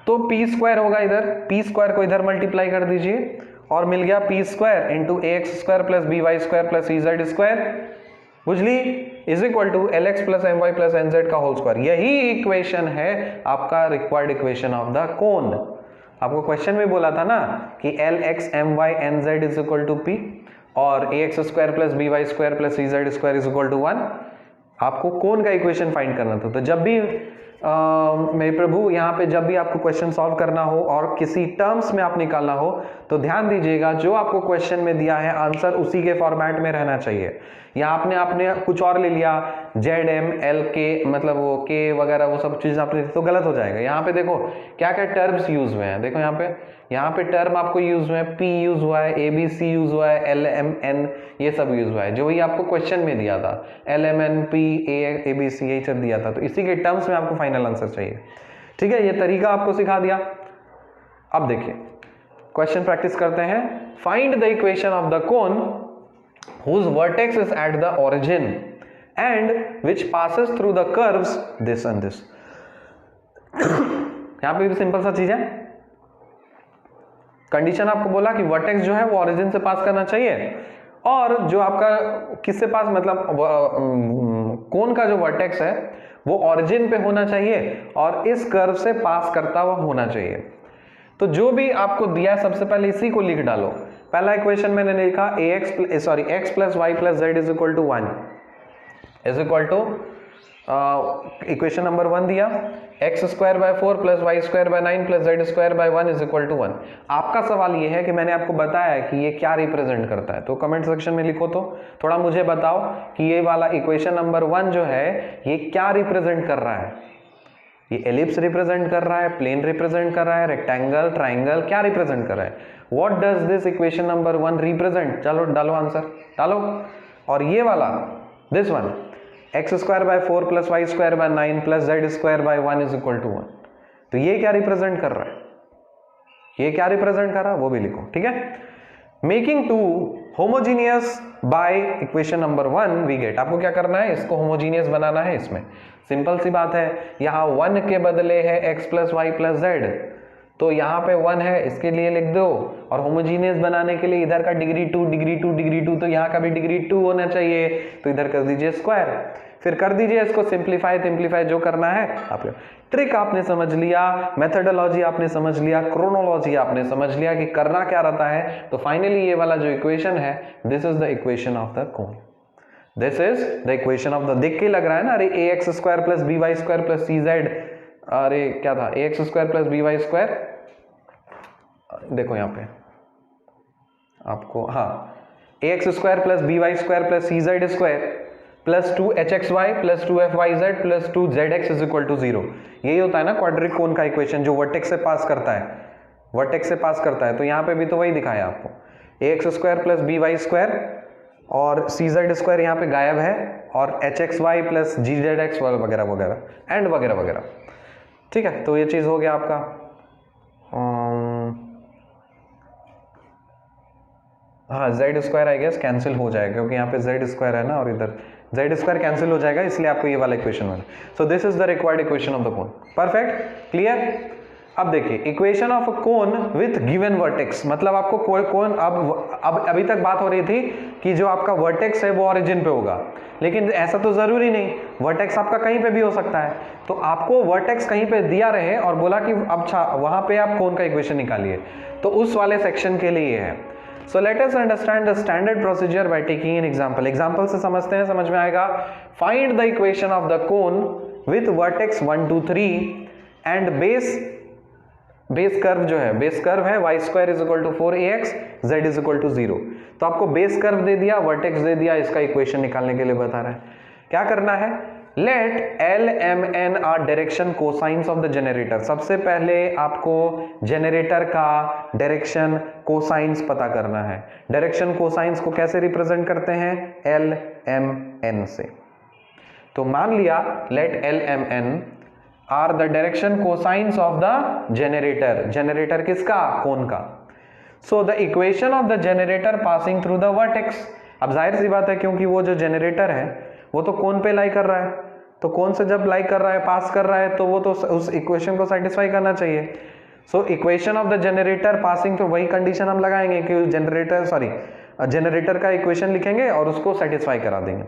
S1: तो p स्क्वायर होगा, इधर p स्क्वायर को इधर मल्टीप्लाई कर दीजिए और मिल गया p square into ax square plus by square plus cz square, बुझली, is equal to lx plus my plus nz का होल स्क्वायर। यही इक्वेशन है आपका required equation of the cone. आपको क्वेश्चन में बोला था ना कि lx my nz is equal to p और ax square plus by square plus cz square is equal to 1। आपको कोन का इक्वेशन फाइंड करना था। तो जब भी मेरे प्रभु यहाँ पे जब भी आपको क्वेश्चन सॉल्व करना हो और किसी टर्म्स में आप निकालना हो तो ध्यान दीजिएगा जो आपको क्वेश्चन में दिया है आंसर उसी के फॉर्मेट में रहना चाहिए। या आपने कुछ और ले लिया ZM LK मतलब वो K वगैरह वो सब चीज़ आपने तो गलत हो जाएगा। यहाँ पे देखो क्या क्या टर्म्स यूज हुए हैं, देखो यहाँ पे टर्म आपको यूज हुए हैं, P यूज हुआ है, ABC यूज हुआ है, LMN ये सब यूज हुआ है जो ही आपको क्वेश्चन में दिया था, LMN P ABC यही सब दिया था। तो इसी के टर्म्स में आपको फाइनल आंसर चाहिए, ठीक है। ये तरीका आपको सिखा दिया। अब देखिए क्वेश्चन प्रैक्टिस करते हैं। Find the equation of the cone whose vertex is at the origin and which passes through the curves this and this। यहां पे भी सिंपल सा चीज है, कंडीशन आपको बोला कि वर्टेक्स जो है वो ओरिजिन से पास करना चाहिए और जो आपका किससे पास मतलब कोन का जो वर्टेक्स है वो ओरिजिन पे होना चाहिए और इस कर्व से पास करता हुआ होना चाहिए। तो जो भी आपको दिया है सबसे पहले इसी को लिख डालो। पहला इक्वेशन मैंने लिखा x plus y plus z is equal to 1 is equal to equation number 1 दिया x square by 4 plus y square by 9 plus z square by 1 is equal to 1। आपका सवाल ये है कि मैंने आपको बताया है कि ये क्या रिप्रेजेंट करता है, तो कमेंट सेक्शन में लिखो। तो थोड़ा मुझे बताओ कि ये वाला इक्वेशन नंबर 1 जो है ये क्या रिप्रेजेंट कर रहा है। ये एलिप्स रिप्रेजेंट कर रहा है, प्लेन रिप्रेजेंट कर रहा है, रेक्टेंगल, ट्राइंगल, क्या रिप्रेजेंट कर रहा है? What does this equation number 1 represent? चलो डालो आंसर डालो। और ये वाला this one x square by 4 plus y square by 9 plus z square by 1 is equal to 1, तो ये क्या रिप्रेजेंट कर रहा है? ये क्या रिप्रेजेंट कर रहा है वो भी लिखो, ठीक है। Making to homogeneous by equation number 1 we get. आपको क्या करना है, इसको होमोजीनियस बनाना है। इसमें सिंपल सी बात है, यहाँ 1 के बदले है x plus y plus z, तो यहाँ पे 1 है इसके लिए लिख दो, और होमोजीनियस बनाने के लिए इधर का डिग्री 2 डिग्री 2 डिग्री 2 तो यहाँ का भी डिग्री 2 होना चाहिए, तो इधर कर दीजिए स्क्वायर, फिर कर दीजिए इसको सिंप्लीफाई जो करना है आपको। ट्रिक आपने समझ लिया, मेथडोलॉजी आपने समझ लिया, क्रोनोलॉजी आपने समझ लिया कि करना क्या रहता है। तो फाइनली ये वाला जो इक्वेशन है this is the equation of the cone, this is the equation of the, देख के लग रहा है ना, अरे ax square plus by square plus cz, अरे क्या था ax square plus by square, देखो यहाँ पे आपको, हाँ ax square plus by square plus cz square plus 2hxy plus 2fyz plus 2zx is equal to 0। यही होता है ना क्वाड्रिक कोन का इक्वेशन जो वर्टेक्स से पास करता है, वर्टेक्स से पास करता है। तो यहाँ पे भी तो वही दिखाया आपको, ax square plus by square और cz स्क्वायर यहाँ पे गायब है, और hxy प्लस gzx वगैरह वगैरह एंड वगैरह वगैरह, ठीक है। तो ये चीज हो गया आपका। हाँ z square I guess cancel हो जाएगा क्योंकि यहाँ पे z स्क्वायर है ना, और इधर z स्क्वायर कैंसिल हो जाएगा, इसलिए आपको ये वाला इक्वेशन बना। सो this is the required equation of the cone. Perfect, clear. अब देखिए equation of a cone with given vertex, मतलब आपको कोन, अब अभी तक बात हो रही थी कि जो आपका वर्टेक्स है वो ओरिजिन पे होगा, लेकिन ऐसा तो जरूरी नहीं, वर्टेक्स आपका कहीं पे भी हो सकता है। तो आपको वर्टेक्स कहीं पे दिया रहे और बोला कि अब वहां पे आप कोन का इक्वेशन निकालिए, तो उस वाले सेक्शन के लिए ये है। So let us understand the standard procedure by taking an example. Example से समझते हैं, समझ में आएगा। Find the equation of the cone with vertex 1 2 3 and base curve जो है, base curve है y square is equal to 4ax, z is equal to 0। तो आपको base curve दे दिया, vertex दे दिया, इसका इक्वेशन निकालने के लिए बता रहा है। क्या करना है, let l m n are direction cosines of the generator. सबसे पहले आपको जनरेटर का डायरेक्शन कोसाइंस पता करना है। डायरेक्शन कोसाइंस को कैसे रिप्रेजेंट करते हैं? एल एम एन से। तो मान लिया let l m n are the direction cosines of the generator. Generator किसका? कोन का। So the equation of the generator passing through the vertex. अब जाहिर सी बात है क्योंकि वो जो जनरेटर है वो तो कोन पे लाई कर रहा है, तो कोन से जब लाई कर रहा है, पास कर रहा है, तो वो तो उस इक्वेशन को सेटिस्फाई करना चाहिए। So equation of the generator passing through, वही कंडीशन हम लगाएंगे कि जनरेटर का इक्वेशन लिखेंगे और उसको सेटिस्फाई करा देंगे।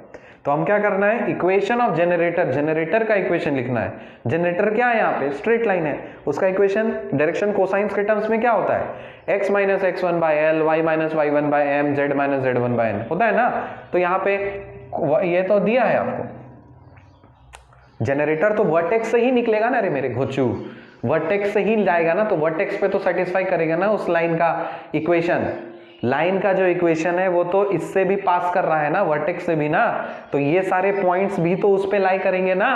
S1: तो हम क्या करना है? इक्वेशन ऑफ जनरेटर, जनरेटर का इक्वेशन लिखना है। जनरेटर क्या है? यहाँ पे स्ट्रेट लाइन है, उसका इक्वेशन डायरेक्शन कोसाइंस के टर्म्स में क्या होता है? x minus x1 by l, y minus y1 by m, z minus z1 by n होता है ना। तो यहाँ पे ये तो दिया है आपको, जनरेटर तो वर्टेक्स से ही निकलेगा ना रे मेरे घोचू, वर्टेक्स से ही जाएगा ना, तो वर्टेक्स पे तो सेटिस्फाई करेगा ना उस लाइन का इक्वेशन। लाइन का जो इक्वेशन है वो तो इससे भी पास कर रहा है ना, वर्टेक्स से भी ना, तो ये सारे पॉइंट्स भी तो उस पे लाई करेंगे ना।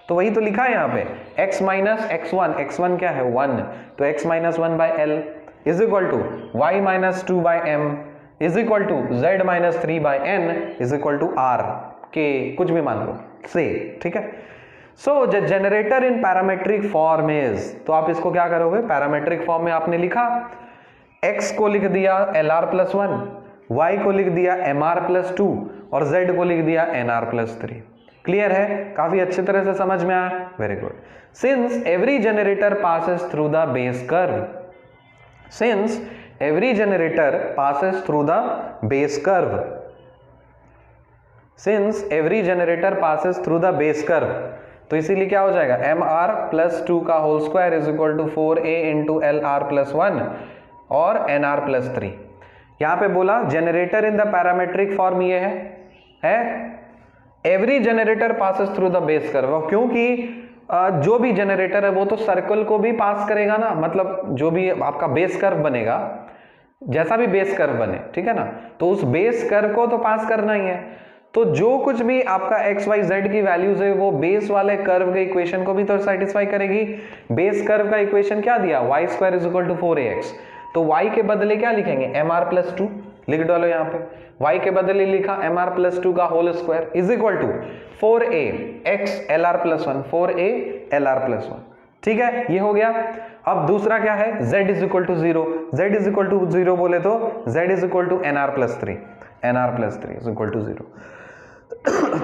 S1: तो वही तो लिखा है यहाँ पे x माइनस x1, x1 क्या है? 1, तो x minus 1 by l is equal to y minus 2 by m is equal to z minus 3 by n is equal to r के कुछ भी मान लो से, ठीक है। So the generator in parametric form is, तो आप इसको क्या करोगे? पैरामेट्रिक फॉर्म में आपने लिखा x को लिख दिया LR प्लस 1, y को लिख दिया MR प्लस 2 और z को लिख दिया NR प्लस 3। क्लियर है? काफी अच्छी तरह से समझ में आया? Very good. Since every generator passes through the base curve, since every generator passes through the base curve, since every generator passes through the base curve, तो इसीलिए क्या हो जाएगा? MR प्लस 2 का whole square is equal to 4a into LR plus 1 और NR plus 3। यहां पे बोला generator in the parametric form ये है every generator passes through the base curve, क्योंकि जो भी जनरेटर है वो तो सर्कल को भी पास करेगा ना, मतलब जो भी आपका बेस कर्व बनेगा, जैसा भी बेस कर्व बने, ठीक है ना, तो उस बेस कर्व को तो पास करना ही है। तो जो कुछ भी आपका एक्स वाई जेड की वैल्यूज है वो बेस वाले कर्व के इक्वेशन को भी तो सेटिस्फाई करेगी। बेस कर्व का इक्वेशन क्या दिया? Y square is equal to 4ax, तो y के बदले क्या लिखेंगे? mr प्लस 2 लिख डालो यहाँ पे, y के बदले लिखा mr प्लस 2 का whole square is equal to 4a x lr plus 1, 4a lr plus 1, ठीक है, ये हो गया। अब दूसरा क्या है? z is equal to 0, z is equal to 0 बोले तो z is equal to nr plus 3, nr plus 3 is equal to 0।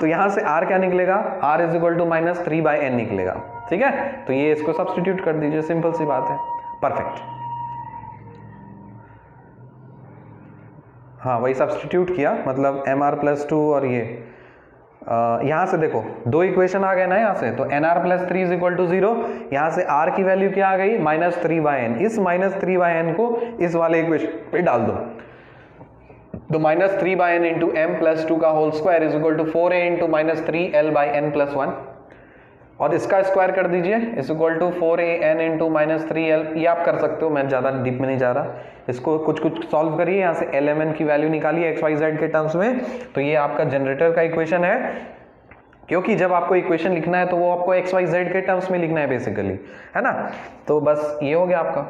S1: तो यहां से r क्या निकलेगा? r is equal to minus 3 by n निकलेगा, ठीक है। तो ये इसको सब्स्टिट्यूट कर दीजिए, सिंपल सी बात है, परफेक्ट। हाँ वही सब्स्टिट्यूट किया, मतलब mr प्लस 2 और ये यहाँ से देखो दो इक्वेशन आ गए ना यहाँ से, तो nr plus 3 is equal to 0, यहाँ से r की वैल्यू क्या आ गई? Minus 3 by n. इस माइनस 3 बाय एन को इस वाले इक्वेशन पे डाल दो, तो minus 3 by n into m plus 2 का whole square is equal to 4a into minus 3l by n plus 1, और इसका स्क्वायर कर दीजिए is equal to 4an into minus 3l। ये आप कर सकते हो, मैं ज़्यादा डीप में नहीं जा रहा, इसको कुछ कुछ सॉल्व करिए, यहाँ से lmn की वैल्यू निकालिए एक्स वाई जेड के टर्म्स में। तो ये आपका जनरेटर का इक्वेशन है, क्योंकि जब आपको इक्वेशन लिखना है तो वो आपको एक्स वाई जेड के टर्म्स में लिखना है बेसिकली, है ना। तो बस ये हो गया आपका,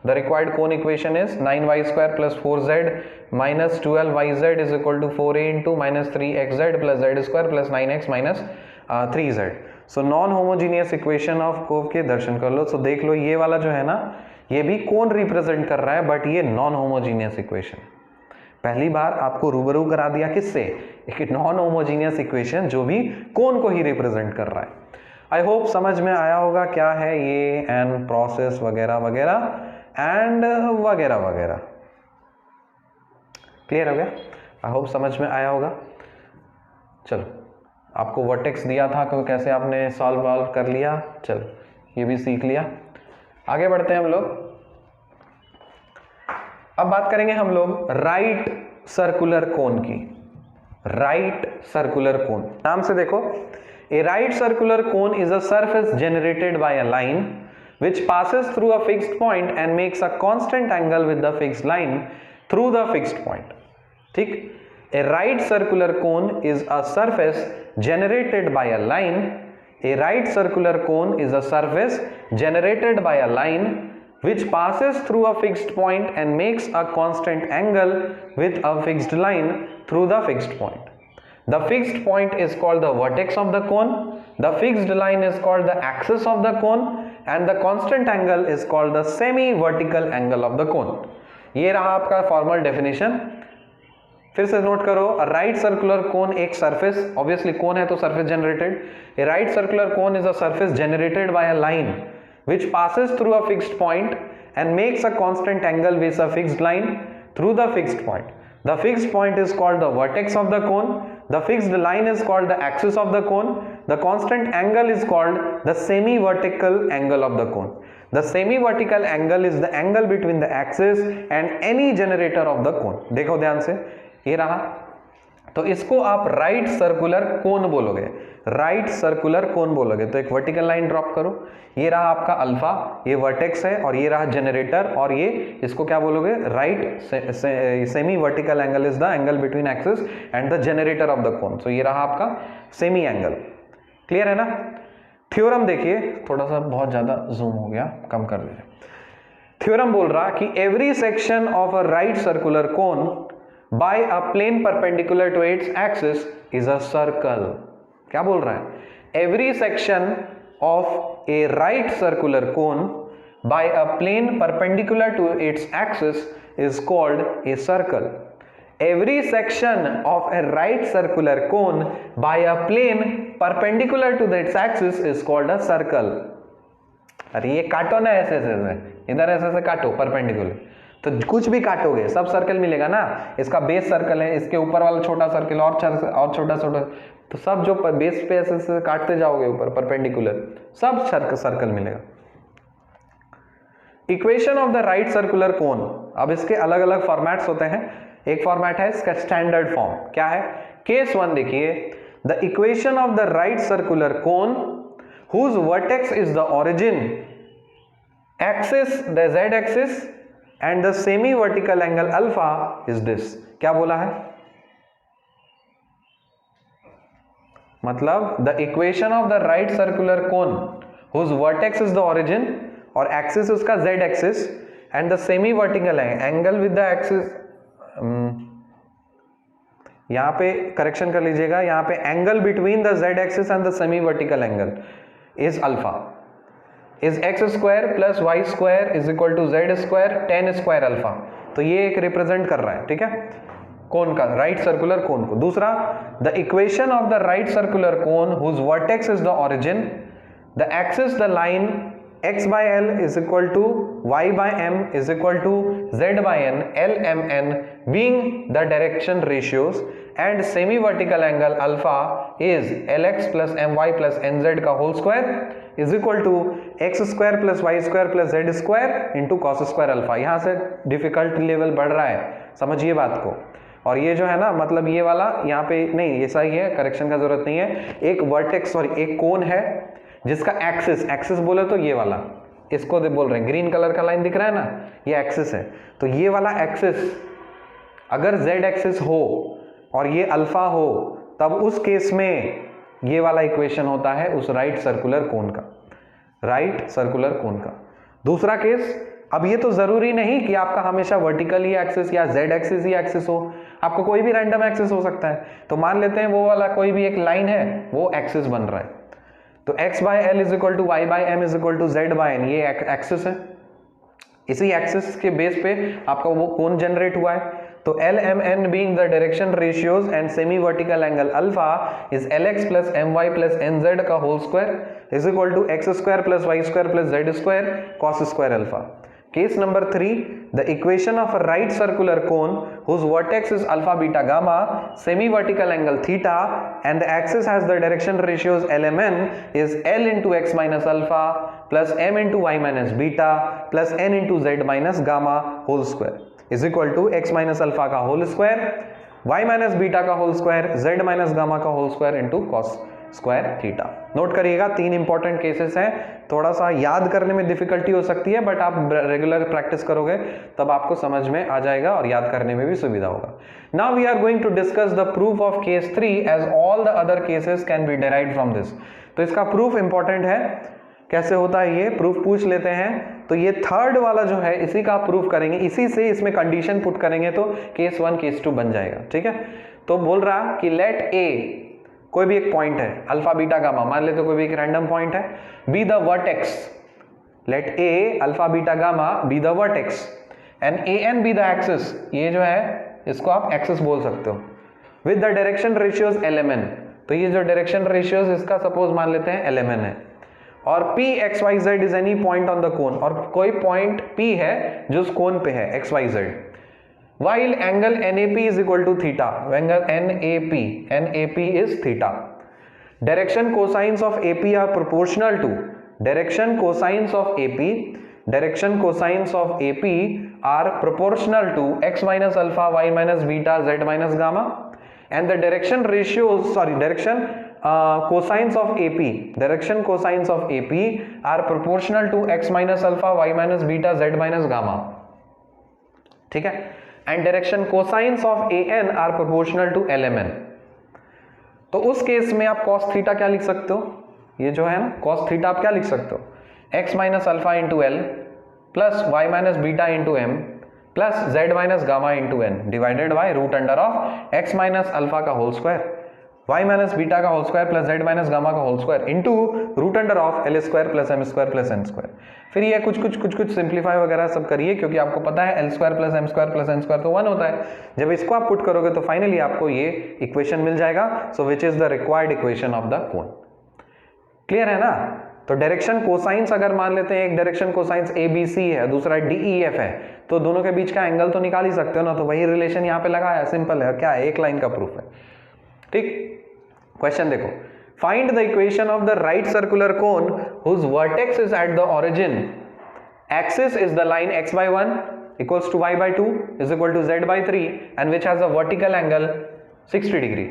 S1: the required cone equation is 9y square plus 4z minus 12yz is equal to 4a into minus 3xz plus z square plus 9x minus 3z। So non homogeneous equation of curve के दर्शन कर लो। सो देख लो ये वाला जो है ना, ये भी कोन रिप्रेजेंट कर रहा है, बट ये नॉन होमोजीनियस इक्वेशन। पहली बार आपको रूबरू करा दिया किससे? एक नॉन होमोजीनियस इक्वेशन जो भी कोन को ही रिप्रेजेंट कर रहा है। आई होप समझ में आया होगा क्या है ये, एंड प्रोसेस वगैरह वगैरह एंड वगैरह वगैरह। क्लियर हो गया? आई होप समझ में आया होगा। चलो, आपको वर्टेक्स दिया था कि कैसे आपने सॉल्व कर लिया, चलो ये भी सीख लिया। आगे बढ़ते हैं हम लोग। अब बात करेंगे हम लोग राइट सर्कुलर कोन की। राइट सर्कुलर कोन नाम से देखो, a right circular cone is a surface generated by a line which passes through a fixed point and makes a constant angle with the fixed line through the fixed point। ठीक, A right circular cone is a surface generated by a line. A right circular cone is a surface generated by a line which passes through a fixed point and makes a constant angle with a fixed line through the fixed point. The fixed point is called the vertex of the cone. The fixed line is called the axis of the cone and the constant angle is called the semi-vertical angle of the cone. ये रहा आपका formal definition. फिर से note करो, right circular कोन एक surface, obviously कोन है तो surface generated. A right circular cone is a surface generated by a line which passes through a fixed point and makes a constant angle with a fixed line through the fixed point. The fixed point is called the vertex of the cone. The fixed line is called the axis of the cone. The constant angle is called the semi-vertical angle of the cone. The semi-vertical angle is the angle between the axis and any generator of the cone. देखो ध्यान से, ये रहा. तो इसको आप right circular कोन बोलोगे, right circular कोन बोलोगे. तो एक वर्टिकल लाइन ड्रॉप करो, ये रहा आपका अल्फा, ये वर्टेक्स है और ये रहा जनरेटर, और ये इसको क्या बोलोगे, right semi vertical angle is the angle between axis and the generator of the cone. So ये रहा आपका सेमी एंगल. क्लियर है ना. थ्योरम देखिए, थोड़ा सा बहुत ज्यादा जूम हो गया, कम कर दीजिए. थ्योरम बोल रहा कि every section of a right circular cone by a plane perpendicular to its axis is a circle. क्या बोल रहा है, every section of a right circular cone by a plane perpendicular to its axis is called a circle. Every section of a right circular cone by a plane perpendicular to its axis is called a circle. अरे ये काटो ना ऐसे ऐसे, इधर ऐसे ऐसे काटो परपेंडिकुलर, तो कुछ भी काटोगे सब सर्कल मिलेगा ना. इसका बेस सर्कल है, इसके ऊपर वाला छोटा सर्कल और छोटा छोटा, तो सब जो बेस पे ऐसे काटते जाओगे ऊपर परपेंडिकुलर, सब सर्कल मिलेगा. Equation of the right circular कोन. अब इसके अलग अलग फॉर्मेट्स होते हैं. एक फॉर्मेट है इसका स्टैंडर्ड फॉर्म. क्या है, केस 1 देखिए, the equation of the right circular cone whose vertex is the origin, axis the z axis and the semi vertical angle alpha is this. क्या बोला है, मतलब the equation of the right circular cone whose vertex is the origin और axis उसका z axis and the semi vertical angle with the axis. यहाँ पे correction कर लीजिएगा, यहाँ पे angle between the z axis and the semi vertical angle is alpha is x square plus y square is equal to z square tan square alpha. तो ये एक represent कर रहा है, ठीक है, कोन का, राइट सर्कुलर कोन को. दूसरा, the equation of the right circular cone whose vertex is the origin, the axis the line x by l is equal to y by m is equal to z by n, l m n being the direction ratios, and semi vertical angle alpha is lx plus my plus nz का whole square is equal to x square plus y square plus z square into cos square alpha. यहाँ से difficult level बढ़ रहा है, समझिए बात को. और ये जो है ना, मतलब ये वाला यहाँ पे नहीं, ये सही है, करेक्शन का जरूरत नहीं है. एक वर्टेक्स, सॉरी एक कोन है जिसका एक्सिस बोले तो ये वाला, इसको बोल रहे हैं, ग्रीन कलर का लाइन दिख रहा है ना, ये एक्सिस है. तो ये वाला एक्सिस अगर z एक्सिस हो और ये अल्फा हो, तब उस केस में ये वाला इक्वेशन होता है उस राइट सर्कुलर कोन का, राइट सर्कुलर कोन का. दूसरा केस, अब ये तो जरूरी नहीं कि आपका हमेशा वर्टिकल ही एक्सिस या z एक्सिस ही एक्सिस हो, आपको कोई भी रैंडम एक्सिस हो सकता है. तो मान लेते हैं वो वाला कोई भी एक लाइन है, वो एक्सिस बन रहा है, तो x by l is equal to y by m is equal to z by n, ये एक्सिस है. इसी एक्सिस के बेस पे आपका वो कोन जनरेट हुआ है. तो l m n being the direction ratios and semi vertical angle alpha is lx plus my plus nz का whole square is equal to x square plus y square plus z square cos square alpha. Case number 3, the equation of a right circular cone whose vertex is alpha beta gamma, semi vertical angle theta, and the axis has the direction ratios lmn is l into x minus alpha plus m into y minus beta plus n into z minus gamma whole square is equal to x minus alpha का whole square, y minus beta का whole square, z minus gamma का whole square into cos square theta. Note करिएगा, 3 important cases हैं, थोड़ा सा याद करने में डिफिकल्टी हो सकती है, बट आप रेगुलर प्रैक्टिस करोगे तब आपको समझ में आ जाएगा और याद करने में भी सुविधा होगा। Now we are going to discuss the proof of case 3 as all the other cases can be derived from this. तो इसका प्रूफ इंपॉर्टेंट है, कैसे होता है ये प्रूफ पूछ लेते हैं। तो ये थर्ड वाला जो है इसी का आप प्रूफ करेंगे, इसी से इसमें कंडीशन पुट करेंगे तो केस 1 केस 2 बन जाएगा। ठीक है, तो बोल रहा कि लेट ए कोई भी एक पॉइंट है, अल्फा बीटा गामा मान लेते, कोई भी एक रैंडम पॉइंट है, be the vertex, let A alpha beta gamma be the vertex and A N be the axis, ये जो है इसको आप एक्सिस बोल सकते हो, with the direction ratios LMN। तो ये जो डायरेक्शन रेशियोज इसका सपोज मान लेते हैं LMN है, और P XYZ is any point on the cone, और कोई पॉइंट P है जो उस कोन पे है XYZ, while angle NAP is equal to theta, angle NAP is theta, direction cosines of AP are proportional to, direction cosines of AP are proportional to x minus alpha, y minus beta, z minus gamma, and the direction cosines of AP are proportional to x minus alpha, y minus beta, z minus gamma। ठीक है, and direction cosines of AN are proportional to LMN। तो उस case में आप cos theta क्या लिख सकते हो, ये जो है ना cos थीटा आप क्या लिख सकते हो, x minus alpha into L plus y minus beta into M plus z minus gamma into N divided by root under of x minus alpha का whole square, y minus beta का whole square plus z minus gamma का whole square into root under of L square plus M square plus N square. फिर ये कुछ simplify वगैरह सब करिए, क्योंकि आपको पता है L square plus M square plus N square तो 1 होता है। जब इसको आप पुट करोगे तो फाइनली आपको ये इक्वेशन मिल जाएगा, so which is the required equation of the cone. Clear है ना। तो डायरेक्शन कोसाइंस अगर मान लेते हैं, एक डायरेक्शन कोसाइंस ABC है, दूसरा DEF है, तो दोनों के बीच का एंगल तो निकाल ही सकते हो ना, तो वही रिलेशन यहाँ पे लगाया, सिंपल है, क्या है, एक लाइन का प्रूफ है। ठीक, क्वेश्चन देखो, find the equation of the right circular cone whose vertex is at the origin, axis is the line x by 1 equals to y by 2 is equal to z by 3 and which has a vertical angle 60 degree.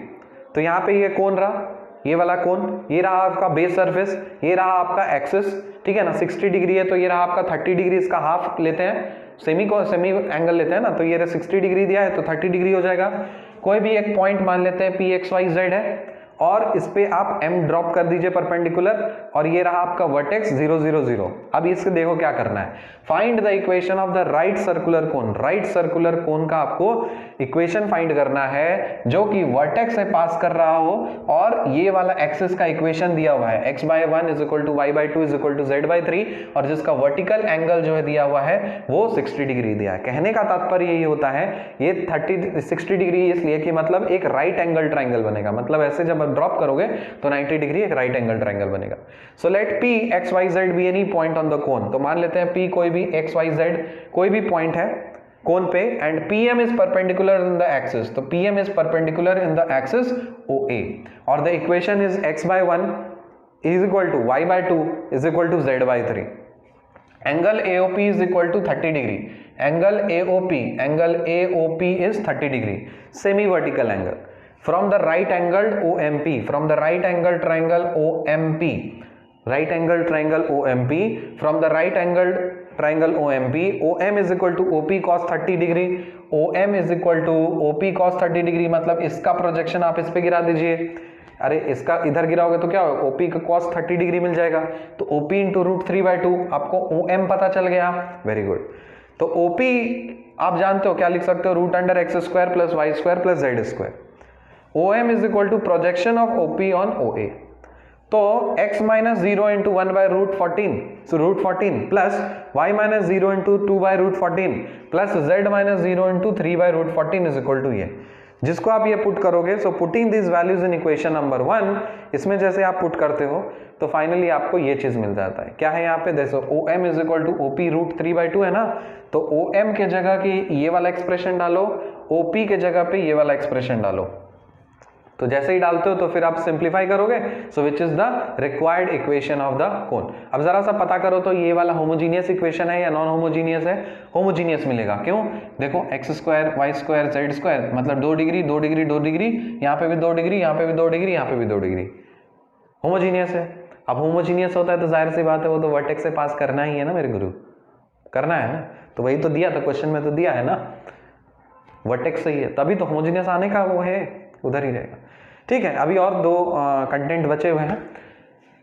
S1: तो यहाँ पे ये कौन रहा, ये वाला कौन, ये रहा आपका बेस सरफेस, ये रहा आपका एक्सिस, ठीक है ना, 60 डिग्री है, तो ये रहा आपका 30 डिग्री, इसका हाफ लेते हैं, सेमी एंगल लेते हैं ना, तो ये 60 डिग्री दिया है तो 30 डिग्री हो जाएगा। कोई भी एक पॉइंट मान लेते हैं PXYZ है, और इस पे आप M ड्रॉप कर दीजिए परपेंडिकुलर, और ये रहा आपका वर्टेक्स 0 0 0। अब इससे देखो क्या करना है, find the equation of the right circular cone. Right circular कोन का आपको इक्वेशन फाइंड करना है जो कि वर्टेक्स से पास कर रहा हो, और ये वाला एक्सिस का इक्वेशन दिया हुआ है x by 1 is equal to y by 2 is equal to z by 3, और जिसका वर्टिकल एंगल जो है दिया हुआ है वो 60 डिग्री दिया है। कहने का तात्पर्य यही होता है, ये 60 डिग्री इसलिए कि मतलब एक राइट एंगल ट्राइंगल बनेगा, मतलब ऐसे जब ड्रॉप करोगे तो 90 डिग्री एक राइट एंगल ट्राइंगल बनेगा। So let P XYZ be any point on the कोन। तो मान लेते हैं P कोई भी XYZ कोई भी पॉइंट है कोन पे, and PM is perpendicular in the axis, तो PM is perpendicular in the axis OA, और the equation is x by 1 is equal to y by 2 is equal to z by 3। Angle AOP is equal to 30 degree, angle AOP is 30 degree, semi vertical angle from the right angled OMP, from the right angled triangle OMP, right angled triangle OMP, from the right angled triangle OMP, OM is equal to OP cos 30 degree, OM is equal to OP cos 30 degree, मतलब इसका projection आप इस पे गिरा दीजिए, अरे इसका इधर गिराओगे तो क्या होगा, OP का cos 30 डिग्री मिल जाएगा, तो OP इंटू रूट 3 by 2, आपको OM पता चल गया, वेरी गुड। तो OP आप जानते हो क्या लिख सकते हो, root under x square plus y square plus z square. OM is equal to projection of OP on OA, तो x minus 0 into 1 by root 14, so root 14 plus y minus 0 into 2 by root 14 plus z minus 0 into 3 by root 14 is equal to ये, जिसको आप ये put करोगे, so putting this values in equation number 1, इसमें जैसे आप put करते हो तो फाइनली आपको ये चीज मिल जाता है। क्या है यहाँ पे देखो, OM is equal to OP root 3 by 2 है ना, तो OM के जगह की ये वाला एक्सप्रेशन डालो, OP के जगह पे ये वाला एक्सप्रेशन डालो, तो जैसे ही डालते हो तो फिर आप सिंप्लीफाई करोगे, so which is the required equation of the cone. अब जरा सा पता करो तो ये वाला होमोजीनियस इक्वेशन है या नॉन होमोजीनियस है, होमोजीनियस मिलेगा, क्यों, देखो x square y square z square मतलब 2 डिग्री 2 डिग्री 2 डिग्री, यहाँ पे भी 2 डिग्री, यहाँ पे भी 2 डिग्री, यहाँ पे भी 2 डिग्री, होमोजीनियस है। अब होमोजीनियस होता है तो जाहिर सी बात है वो तो वर्टेक्स से पास करना ही है ना मेरे गुरु, करना है ना, तो वही तो दिया था क्वेश्चन में, तो दिया है ना वर्टेक्स सही है, तभी तो होमोजीनियस आने का वो है, उधर ही रहेगा। ठीक है, अभी और 2 कंटेंट बचे हुए हैं,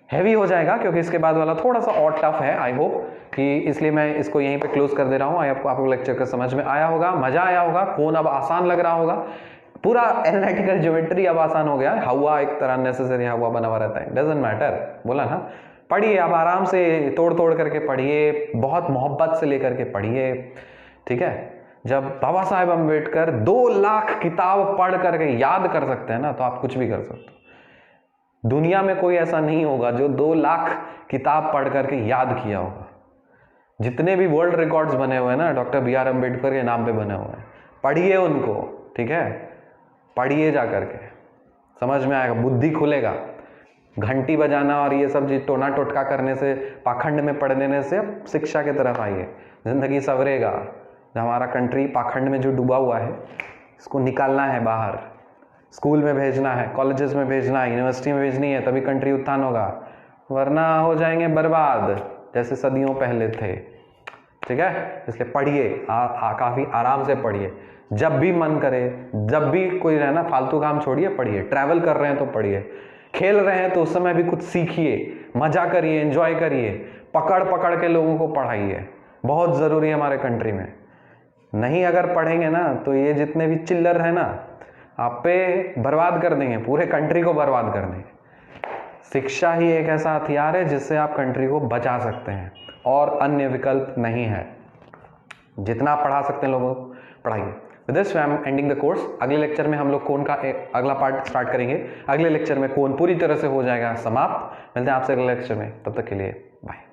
S1: हैवी हो जाएगा क्योंकि इसके बाद वाला थोड़ा सा और टफ है आई होप कि, इसलिए मैं इसको यहीं पे क्लोज कर दे रहा हूँ। आई होप आपको लेक्चर का समझ में आया होगा, मजा आया होगा, कौन अब आसान लग रहा होगा, पूरा एनालिटिकल ज्योमेट्री अब आसान हो गया है। हवा एक तरह नेसेसरी हवा बना हुआ रहता है, डजंट मैटर, बोला ना। पढ़िए आप आराम से, तोड़ तोड़ करके पढ़िए, बहुत मोहब्बत से लेकर के पढ़िए, ठीक है। जब बाबा साहेब अम्बेडकर 2 लाख किताब पढ़ करके याद कर सकते हैं ना, तो आप कुछ भी कर सकते हो। दुनिया में कोई ऐसा नहीं होगा जो 2 लाख किताब पढ़ करके याद किया होगा। जितने भी वर्ल्ड रिकॉर्ड्स बने हुए हैं ना, डॉक्टर बी आर अम्बेडकर के नाम पे बने हुए हैं, पढ़िए उनको, ठीक है, पढ़िए जा करके, समझ में आएगा, बुद्धि खुलेगा। घंटी बजाना और ये सब चीज टोना टोटका करने से, पाखंड में पढ़ लेने से शिक्षा की तरफ आइए, जिंदगी सवरेगा। हमारा कंट्री पाखंड में जो डूबा हुआ है, इसको निकालना है बाहर, स्कूल में भेजना है, कॉलेजेस में भेजना है, यूनिवर्सिटी में भेजनी है, तभी कंट्री उत्थान होगा, वरना हो जाएंगे बर्बाद जैसे सदियों पहले थे, ठीक है। इसलिए पढ़िए, काफ़ी आराम से पढ़िए, जब भी मन करे, जब भी कोई रहना, फालतू काम छोड़िए, पढ़िए। ट्रैवल कर रहे हैं तो पढ़िए, खेल रहे हैं तो उस समय भी कुछ सीखिए, मजा करिए, एंजॉय करिए, पकड़ पकड़ के लोगों को पढ़ाइए, बहुत ज़रूरी है हमारे कंट्री में। नहीं अगर पढ़ेंगे ना तो ये जितने भी चिल्लर है ना, आप पे बर्बाद कर देंगे, पूरे कंट्री को बर्बाद कर देंगे। शिक्षा ही एक ऐसा हथियार है जिससे आप कंट्री को बचा सकते हैं, और अन्य विकल्प नहीं है। जितना पढ़ा सकते हैं लोगों को पढ़ाइए। With this I am ending the course. अगले लेक्चर में हम लोग कोन का अगला पार्ट स्टार्ट करेंगे। अगले लेक्चर में कोन पूरी तरह से हो जाएगा समाप्त। मिलते हैं आपसे अगले लेक्चर में, तब तक के लिए बाय।